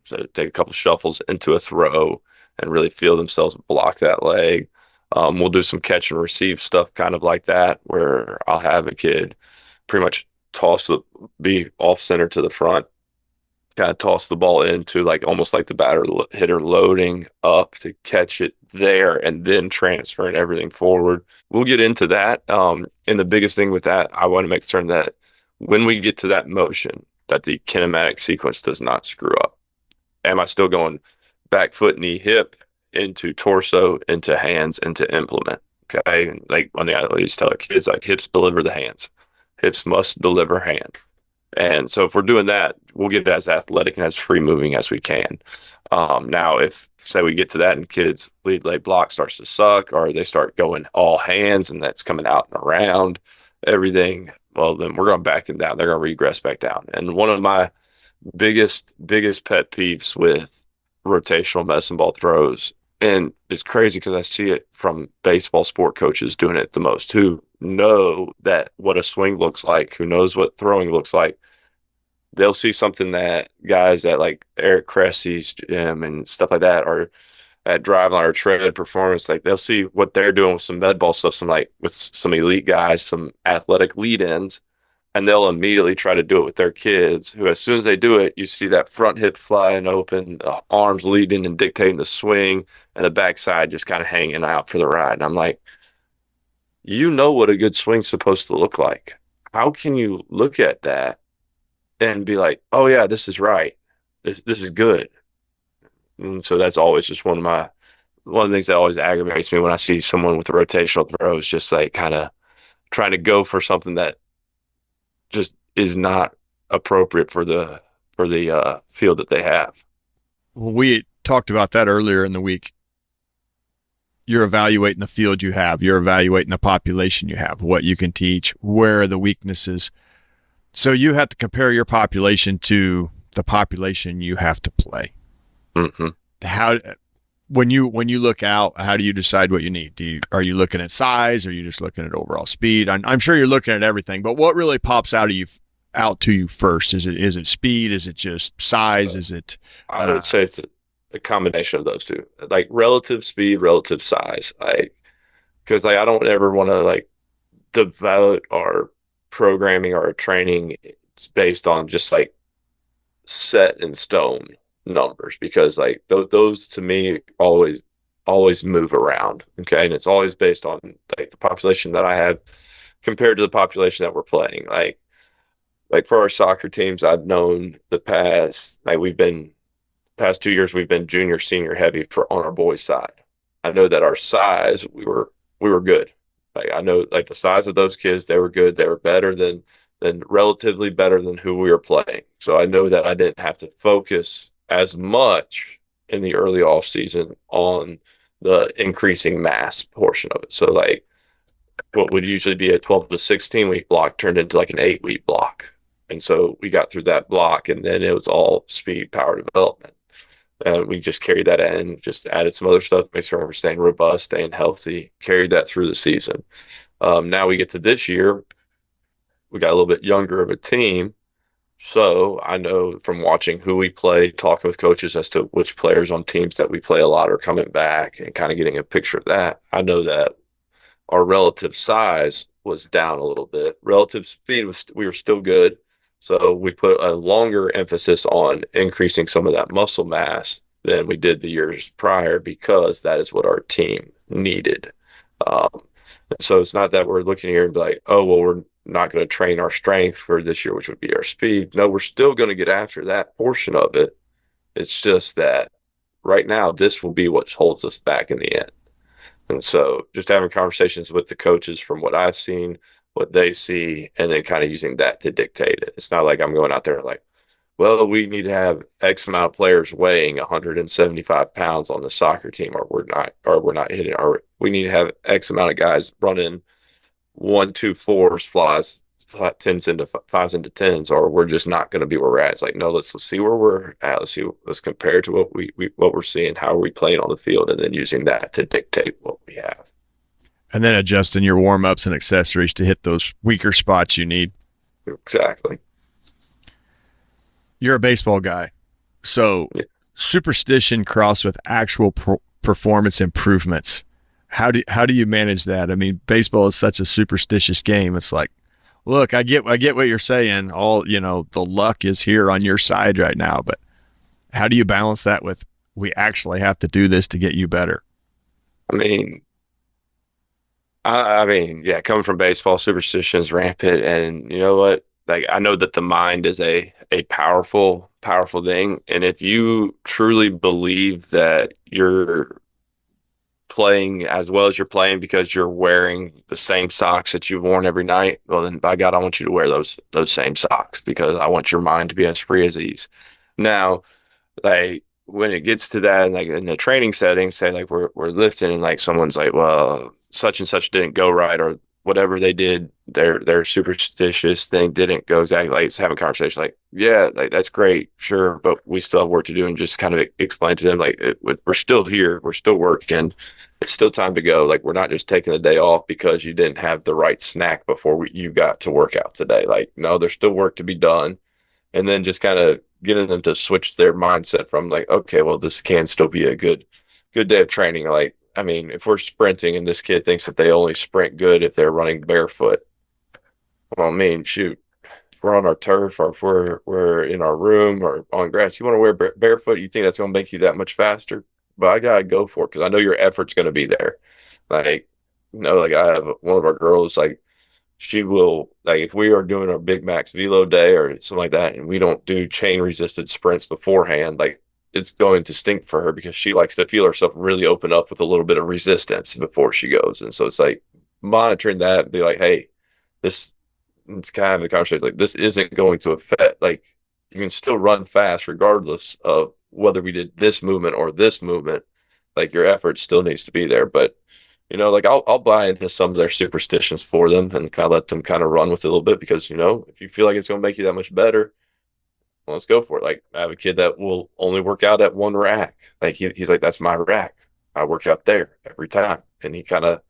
Speaker 3: So take a couple shuffles into a throw and really feel themselves block that leg. We'll do some catch and receive stuff kind of like that, where I'll have a kid pretty much be off center to the front, kind of toss the ball into like almost like the hitter loading up to catch it there and then transferring everything forward. We'll get into that. And the biggest thing with that, I want to make certain that when we get to that motion, that the kinematic sequence does not screw up. Am I still going back foot, knee, hip into torso, into hands, into implement? Okay. Like one thing I always tell kids, like hips deliver the hands. Hips must deliver hand. And so if we're doing that, we'll get as athletic and as free moving as we can. Now, if say we get to that and kids lead leg block starts to suck, or they start going all hands and that's coming out and around everything, well, then we're going to back them down. They're going to regress back down. And one of my biggest pet peeves with rotational medicine ball throws, and it's crazy because I see it from baseball sport coaches doing it the most, who know that what a swing looks like, who knows what throwing looks like. They'll see something that guys at like Eric Cressy's gym and stuff like that, or at Driveline or Tread Performance, like they'll see what they're doing with some med ball stuff, some like with some elite guys, some athletic lead ins, and they'll immediately try to do it with their kids, who as soon as they do it, you see that front hip flying open, the arms leading and dictating the swing, and the backside just kind of hanging out for the ride. And I'm like, you know what a good swing's supposed to look like. How can you look at that and be like, oh yeah, this is right. This is good. And so that's always just one of the things that always aggravates me when I see someone with a rotational throw is just like kind of trying to go for something that just is not appropriate for the field that they have.
Speaker 2: Well, we talked about that earlier in the week. You're evaluating the field you have. You're evaluating the population you have, what you can teach, where are the weaknesses. So you have to compare your population to the population you have to play.
Speaker 3: Mm-hmm.
Speaker 2: How when you look out, how do you decide what you need? Are you looking at size? Or are you just looking at overall speed? I'm sure you're looking at everything, but what really pops out to you first? Is it speed? Is it just size? Is it?
Speaker 3: I would say it's a combination of those two, like relative speed, relative size. Like, because like I don't ever want to like develop our programming or our training. It's based on just like set in stone numbers because like those to me always move around. Okay, and it's always based on like the population that I have compared to the population that we're playing. Like for our soccer teams, I've known the past 2 years we've been junior senior heavy for on our boys side. I know that our size we were good. Like I know like the size of those kids, they were good. They were better than relatively better than who we were playing. So I know that I didn't have to focus as much in the early off season on the increasing mass portion of it. So like what would usually be a 12 to 16 week block turned into like an 8 week block. And so we got through that block and then it was all speed power development. We just carried that in, just added some other stuff, make sure we're staying robust, staying healthy, carried that through the season. Now we get to this year, we got a little bit younger of a team. So I know from watching who we play, talking with coaches as to which players on teams that we play a lot are coming back and kind of getting a picture of that. I know that our relative size was down a little bit. Relative speed we were still good, So we put a longer emphasis on increasing some of that muscle mass than we did the years prior because that is what our team needed. Um, so it's not that we're looking here and be like, oh, well, we're not going to train our strength for this year, which would be our speed. No, we're still going to get after that portion of it. It's just that right now, this will be what holds us back in the end. And so just having conversations with the coaches from what I've seen, what they see, and then kind of using that to dictate it. It's not like I'm going out there like, well, we need to have X amount of players weighing 175 pounds on the soccer team, or we're not hitting, or we need to have X amount of guys running 1, 2, 4s, flies, tens into fives into tens, or we're just not going to be where we're at. It's like, no, let's see where we're at. Let's compare to what what we're seeing. How are we playing on the field, and then using that to dictate what we have.
Speaker 2: And then adjusting your warm ups and accessories to hit those weaker spots you need.
Speaker 3: Exactly.
Speaker 2: You're a baseball guy, so
Speaker 3: Yeah.
Speaker 2: superstition crossed with actual performance improvements. How do you manage that? I mean, baseball is such a superstitious game. It's like, look, I get what you're saying. All, the luck is here on your side right now, but how do you balance that with we actually have to do this to get you better?
Speaker 3: I mean, yeah, coming from baseball, superstition is rampant, and you know what? Like, I know that the mind is a powerful, powerful thing, and if you truly believe that you're playing as well as you're playing because you're wearing the same socks that you've worn every night, well then by God, I want you to wear those same socks because I want your mind to be as free as ease. Now, like when it gets to that, and like in the training setting, say like we're lifting and like someone's like, well, such and such didn't go right, or whatever they did, their superstitious thing didn't go exactly, like it's having a conversation like, yeah, like that's great, sure, but we still have work to do, and just kind of explain to them like we're still here, we're still working, it's still time to go. Like, we're not just taking the day off because you didn't have the right snack before you got to work out today. Like, no, there's still work to be done. And then just kind of getting them to switch their mindset from like, okay, well, this can still be a good day of training. Like, I mean, if we're sprinting and this kid thinks that they only sprint good if they're running barefoot, well, I mean, shoot, if we're on our turf, or if we're in our room or on grass, you want to wear barefoot, you think that's going to make you that much faster? But I gotta go for it because I know your effort's going to be there. Like, like I have one of our girls, like she will, like if we are doing our Big Max Velo day or something like that, and we don't do chain resisted sprints beforehand, like it's going to stink for her because she likes to feel herself really open up with a little bit of resistance before she goes. And so it's like monitoring that and be like, hey, this, it's kind of the conversation like this isn't going to affect, like you can still run fast regardless of whether we did this movement or this movement. Like, your effort still needs to be there. But like I'll buy into some of their superstitions for them and kind of let them kind of run with it a little bit because if you feel like it's going to make you that much better, well, let's go for it. Like, I have a kid that will only work out at one rack. Like, he's like, that's my rack. I work out there every time. And he kind of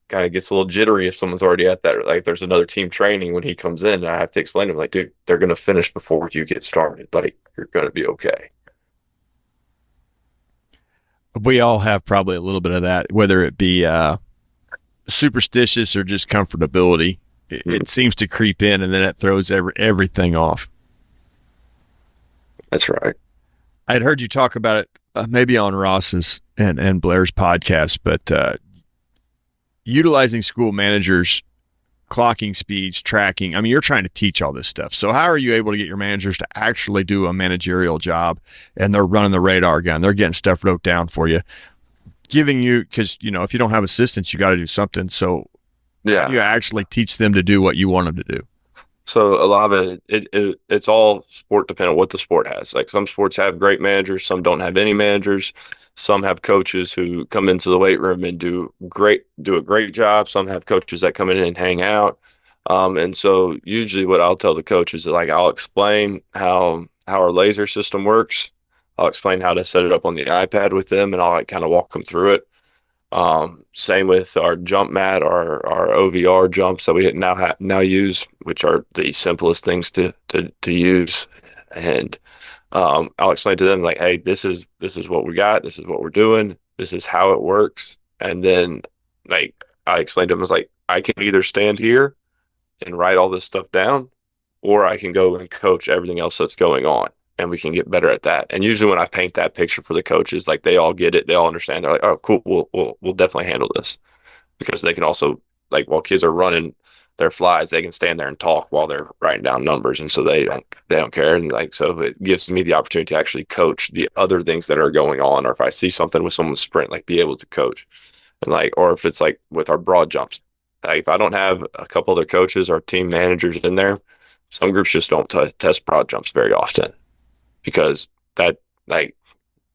Speaker 3: gets a little jittery if someone's already at that. Like, there's another team training when he comes in, and I have to explain to him like, dude, they're going to finish before you get started. Like, you're going to be okay.
Speaker 2: We all have probably a little bit of that, whether it be superstitious or just comfortability. It seems to creep in, and then it throws everything off.
Speaker 3: That's right.
Speaker 2: I'd heard you talk about it maybe on Ross's and Blair's podcast, but utilizing school managers, clocking speeds, tracking. I mean, you're trying to teach all this stuff. So how are you able to get your managers to actually do a managerial job, and they're running the radar gun? They're getting stuff wrote down for you, giving you, because, if you don't have assistants, you got to do something. So
Speaker 3: Yeah.
Speaker 2: you actually teach them to do what you want them to do.
Speaker 3: So a lot of it's all sport dependent what the sport has. Like, some sports have great managers, some don't have any managers. Some have coaches who come into the weight room and do a great job. Some have coaches that come in and hang out. And so usually what I'll tell the coaches is, like, I'll explain how our laser system works. I'll explain how to set it up on the iPad with them, and I'll like kind of walk them through it. Same with our jump mat, our OVR jumps that we now use, which are the simplest things to use. And I'll explain to them like, hey, this is what we got, this is what we're doing, this is how it works. And then like I explained to them, I was like, I can either stand here and write all this stuff down, or I can go and coach everything else that's going on, and we can get better at that. And usually when I paint that picture for the coaches, like they all get it, they all understand. They're like, "Oh, cool, we'll definitely handle this," because they can also, like, while kids are running their flies, they can stand there and talk while they're writing down numbers, and so they don't care. And like, so it gives me the opportunity to actually coach the other things that are going on, or if I see something with someone sprint, like be able to coach. And like, or if it's like with our broad jumps, like if I don't have a couple other coaches or team managers in there, some groups just don't test broad jumps very often, because that, like,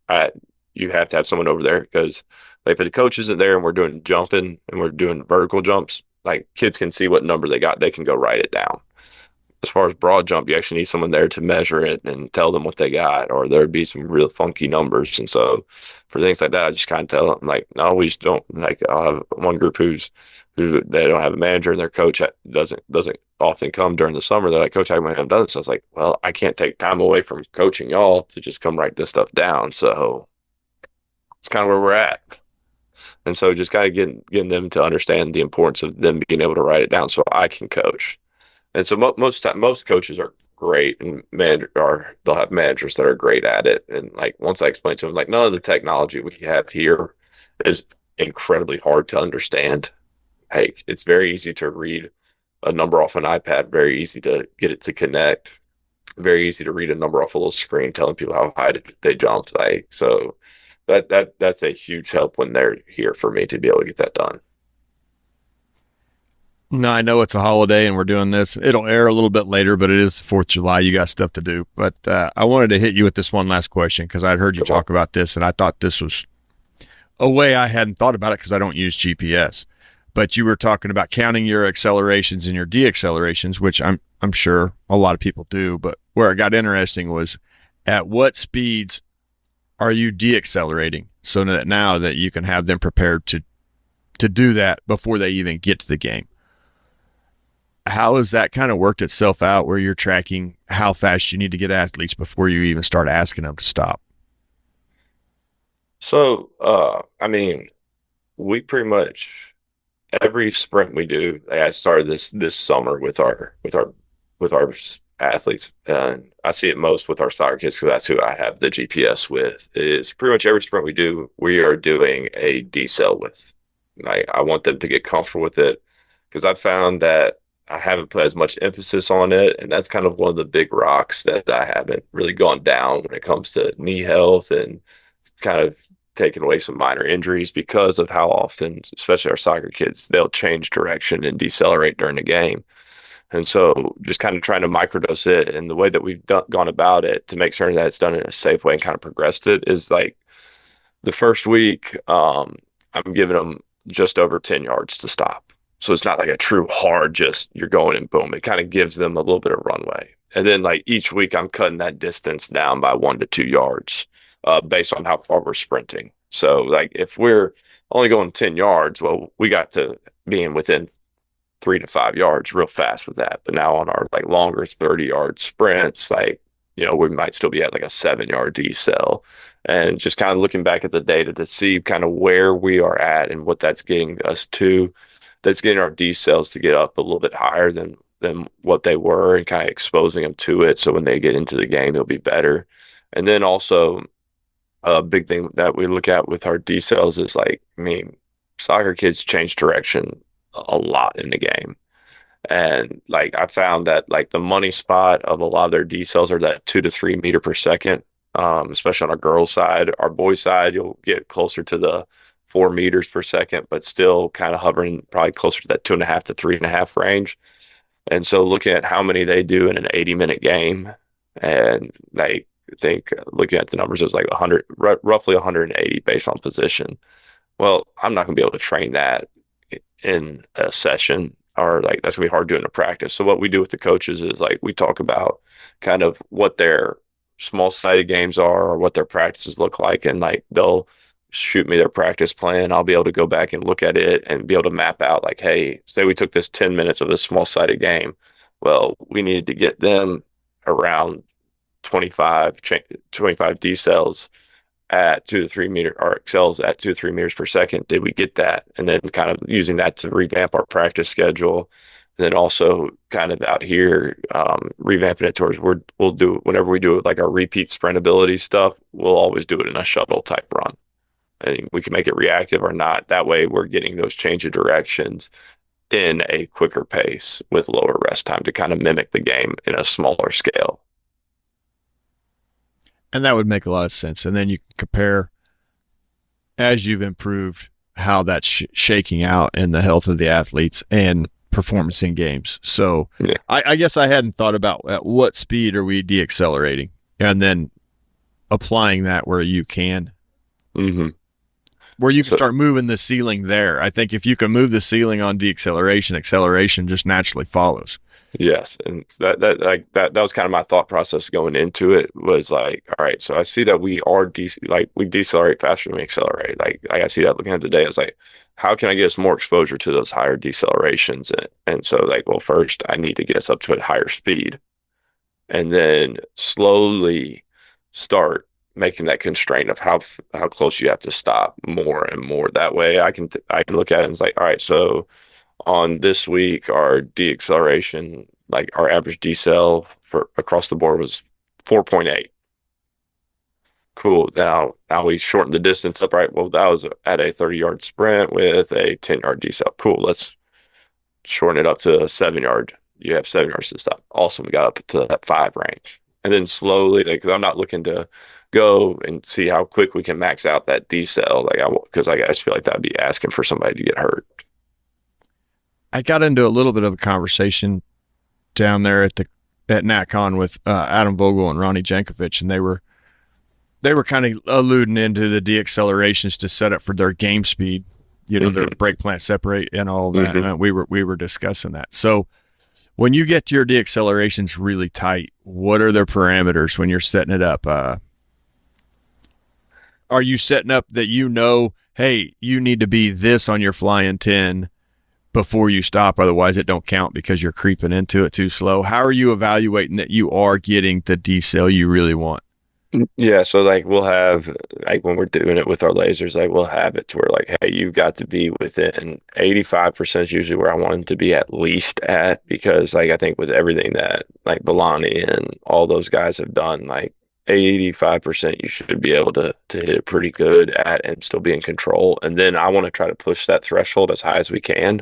Speaker 3: I you have to have someone over there, because like if the coach isn't there and we're doing jumping and we're doing vertical jumps, like kids can see what number they got, they can go write it down. As far as broad jump, you actually need someone there to measure it and tell them what they got, or there'd be some real funky numbers. And so for things like that, I just kind of tell them, like, no, we just don't. Like, I'll have one group who they don't have a manager, and their coach doesn't often come during the summer. They're like, "Coach, I haven't done this." So I was like, well, I can't take time away from coaching y'all to just come write this stuff down. So it's kind of where we're at. And so just kind of getting them to understand the importance of them being able to write it down so I can coach. And so most coaches are great, and they'll have managers that are great at it. And like once I explain to them, like, none of the technology we have here is incredibly hard to understand. Hey, it's very easy to read a number off an iPad, very easy to get it to connect, very easy to read a number off a little screen telling people how high they jumped. Like, so that's a huge help when they're here for me to be able to get that done.
Speaker 2: No, I know it's a holiday and we're doing this. It'll air a little bit later, but it is the 4th of July. You got stuff to do. But I wanted to hit you with this one last question, because I'd heard you talk about this, and I thought this was a way I hadn't thought about it because I don't use GPS. But you were talking about counting your accelerations and your deaccelerations, which I'm sure a lot of people do. But where it got interesting was, at what speeds are you deaccelerating, so that now that you can have them prepared to do that before they even get to the game? How has that kind of worked itself out, where you're tracking how fast you need to get athletes before you even start asking them to stop?
Speaker 3: So, I mean, we pretty much, every sprint we do, like, I started this summer with our athletes, and I see it most with our soccer kids because that's who I have the GPS with. Is pretty much every sprint we do, we are doing a decel with. I want them to get comfortable with it, because I found that I haven't put as much emphasis on it, and that's kind of one of the big rocks that I haven't really gone down when it comes to knee health, and kind of taken away some minor injuries because of how often, especially our soccer kids, they'll change direction and decelerate during the game. And so just kind of trying to microdose it, and the way that we've gone about it to make certain that it's done in a safe way and kind of progressed it is, like, the first week, I'm giving them just over 10 yards to stop. So it's not like a true hard, just you're going and boom. It kind of gives them a little bit of runway. And then, like, each week I'm cutting that distance down by 1 to 2 yards, based on how far we're sprinting. So, like, if we're only going 10 yards, well, we got to being within 3 to 5 yards real fast with that. But now on our, like, longer 30-yard sprints, like, we might still be at like a 7-yard decel, and just kind of looking back at the data to see kind of where we are at and what that's getting us to. That's getting our decels to get up a little bit higher than what they were, and kind of exposing them to it. So when they get into the game, they'll be better. And then also a big thing that we look at with our decels is, like, I mean, soccer kids change direction a lot in the game. And, like, I found that, like, the money spot of a lot of their decels are that 2 to 3 meter per second, especially on our girls' side. Our boys' side, you'll get closer to the 4 meters per second, but still kind of hovering probably closer to that 2.5 to 3.5 range. And so looking at how many they do in an 80-minute game, and I think looking at the numbers, it was like 100, roughly 180 based on position. Well, I'm not going to be able to train that in a session, or, like, that's gonna be hard doing a practice. So what we do with the coaches is, like, we talk about kind of what their small sided games are, or what their practices look like, and, like, they'll shoot me their practice plan. I'll be able to go back and look at it and be able to map out, like, hey, say we took this 10 minutes of this small sided game. Well, we needed to get them around 25 decels at 2 to 3 meter, or excels at 2 to 3 meters per second. Did we get that? And then kind of using that to revamp our practice schedule. then also kind of out here, revamping it towards we'll do whenever we do like our repeat sprintability stuff, we'll always do it in a shuttle type run. And we can make it reactive or not. That way we're getting those change of directions in a quicker pace with lower rest time to kind of mimic the game in a smaller scale.
Speaker 2: And that would make a lot of sense. And then you compare as you've improved how that's shaking out in the health of the athletes and performance in games. So
Speaker 3: Yeah.
Speaker 2: I guess I hadn't thought about at what speed are we deaccelerating and then applying that where you can.
Speaker 3: Mm-hmm.
Speaker 2: Where you can start moving the ceiling there. I think if you can move the ceiling on deacceleration, acceleration just naturally follows.
Speaker 3: Yes, and that was kind of my thought process going into it was like, all right, so I see that we are we decelerate faster than we accelerate. Like I see that looking at the data, it's like, how can I get us more exposure to those higher decelerations? And so like, well, first I need to get us up to a higher speed, and then slowly start making that constraint of how close you have to stop more and more. That way, I can look at it and it's like, all right, so on this week, our deacceleration, like our average decel for across the board was 4.8. Cool. Now we shortened the distance up, right? Well, that was at a 30-yard sprint with a 10-yard decel. Cool. Let's shorten it up to a 7-yard. You have 7 yards to stop. Awesome. We got up to that 5 range. And then slowly, like, 'cause I'm not looking to go and see how quick we can max out that decel, because I just feel like that'd be asking for somebody to get hurt.
Speaker 2: I got into a little bit of a conversation down there at NatCon with Adam Vogel and Ronnie Jankovic, and they were kind of alluding into the deaccelerations to set up for their game speed, their brake plant separate and all that. And we were discussing that. So when you get your deaccelerations really tight, what are their parameters when you're setting it up? Are you setting up that hey, you need to be this on your flying 10 before you stop, otherwise it don't count because you're creeping into it too slow? How are you evaluating that you are getting the decel you really want?
Speaker 3: Yeah, so like we'll have, like when we're doing it with our lasers, like we'll have it to where like, hey, you've got to be within 85% is usually where I want them to be at least at, because like I think with everything that like Belani and all those guys have done, like 85% you should be able to hit it pretty good at and still be in control. And then I want to try to push that threshold as high as we can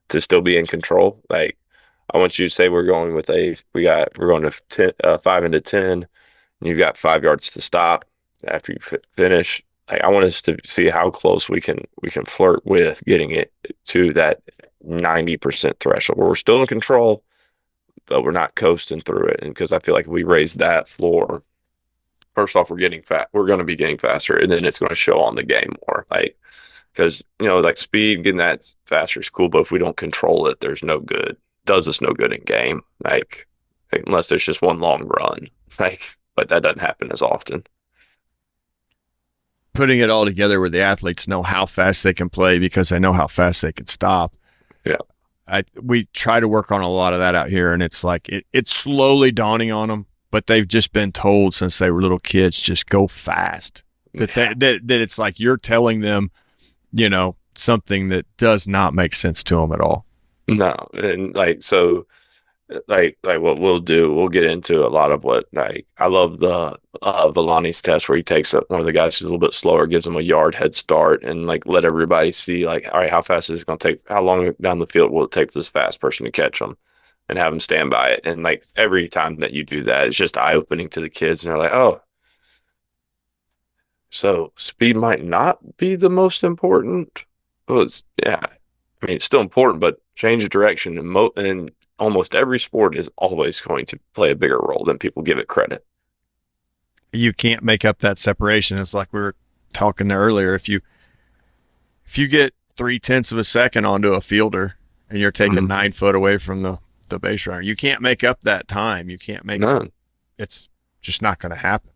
Speaker 3: to still be in control. Like I want you to say we're going to 5 into 10. And you've got 5 yards to stop after you finish. Like I want us to see how close we can flirt with getting it to that 90% threshold where we're still in control, but we're not coasting through it. And because I feel like if we raise that floor, first off, we're going to be getting faster, and then it's going to show on the game more. Like because like speed, getting that faster is cool, but if we don't control it, does us no good in game. Like unless there's just one long run. But that doesn't happen as often.
Speaker 2: Putting it all together where the athletes know how fast they can play because they know how fast they can stop.
Speaker 3: Yeah.
Speaker 2: We try to work on a lot of that out here, and it's like it's slowly dawning on them, but they've just been told since they were little kids, just go fast. That it's like you're telling them, something that does not make sense to them at all.
Speaker 3: No. And like what we'll do, we'll get into a lot of what, like, I love the Villani's test where he takes one of the guys who's a little bit slower, gives him a yard head start, and like let everybody see like, all right, how fast is it going to take? How long down the field will it take for this fast person to catch them, and have them stand by it? And like every time that you do that, it's just eye opening to the kids, and they're like, oh, so speed might not be the most important. Well, it's still important, but change of direction and almost every sport is always going to play a bigger role than people give it credit.
Speaker 2: You can't make up that separation. It's like we were talking earlier. If you get 0.3 of a second onto a fielder and you're taking 9 foot away from the base runner, you can't make up that time. You can't make
Speaker 3: None.
Speaker 2: It's just not going to happen.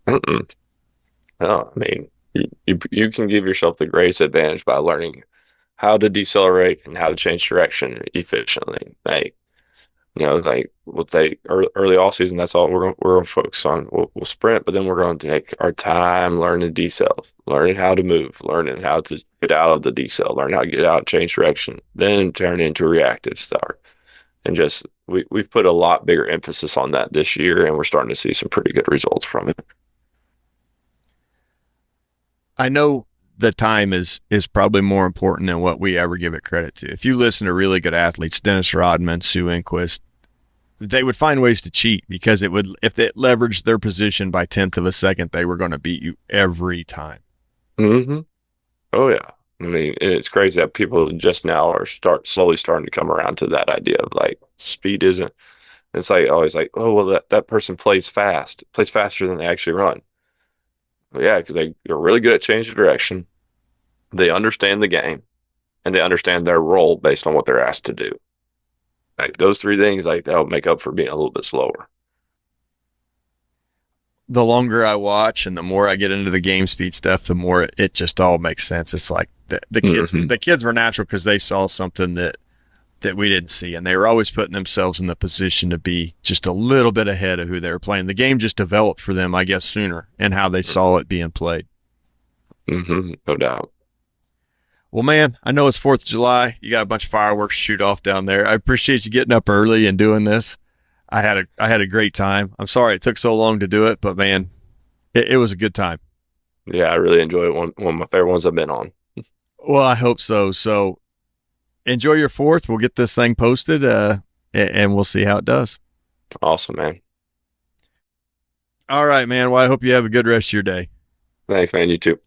Speaker 3: Mm-mm. No, I mean, you can give yourself the greatest advantage by learning how to decelerate and how to change direction efficiently. Like we'll take early off season. That's all we're going to focus on. We'll sprint, but then we're going to take our time learning decels, learning how to move, learning how to get out of the decel, learn how to get out, change direction, then turn into reactive start. and just we've put a lot bigger emphasis on that this year, and we're starting to see some pretty good results from it.
Speaker 2: I know the time is probably more important than what we ever give it credit to. If you listen to really good athletes, Dennis Rodman, Sue Enquist, they would find ways to cheat because it would, if it leveraged their position by 10th of a second, they were going to beat you every time.
Speaker 3: Mm-hmm. Oh yeah. I mean, it's crazy that people just now are slowly starting to come around to that idea of like speed isn't. It's like always like, oh well, that person plays faster than they actually run. Well, yeah, because they're really good at changing direction. They understand the game, and they understand their role based on what they're asked to do. Like those three things, like that'll make up for being a little bit slower.
Speaker 2: The longer I watch and the more I get into the game speed stuff, the more it just all makes sense. It's like the kids were natural because they saw something that we didn't see, and they were always putting themselves in the position to be just a little bit ahead of who they were playing. The game just developed for them, I guess, sooner and how they saw it being played.
Speaker 3: Mm-hmm. No doubt.
Speaker 2: Well, man, I know it's 4th of July. You got a bunch of fireworks to shoot off down there. I appreciate you getting up early and doing this. I had a great time. I'm sorry it took so long to do it, but man, it was a good time.
Speaker 3: Yeah, I really enjoyed it. One of my favorite ones I've been on.
Speaker 2: Well, I hope so. So enjoy your 4th. We'll get this thing posted, and we'll see how it does.
Speaker 3: Awesome, man.
Speaker 2: All right, man. Well, I hope you have a good rest of your day.
Speaker 3: Thanks, man. You too.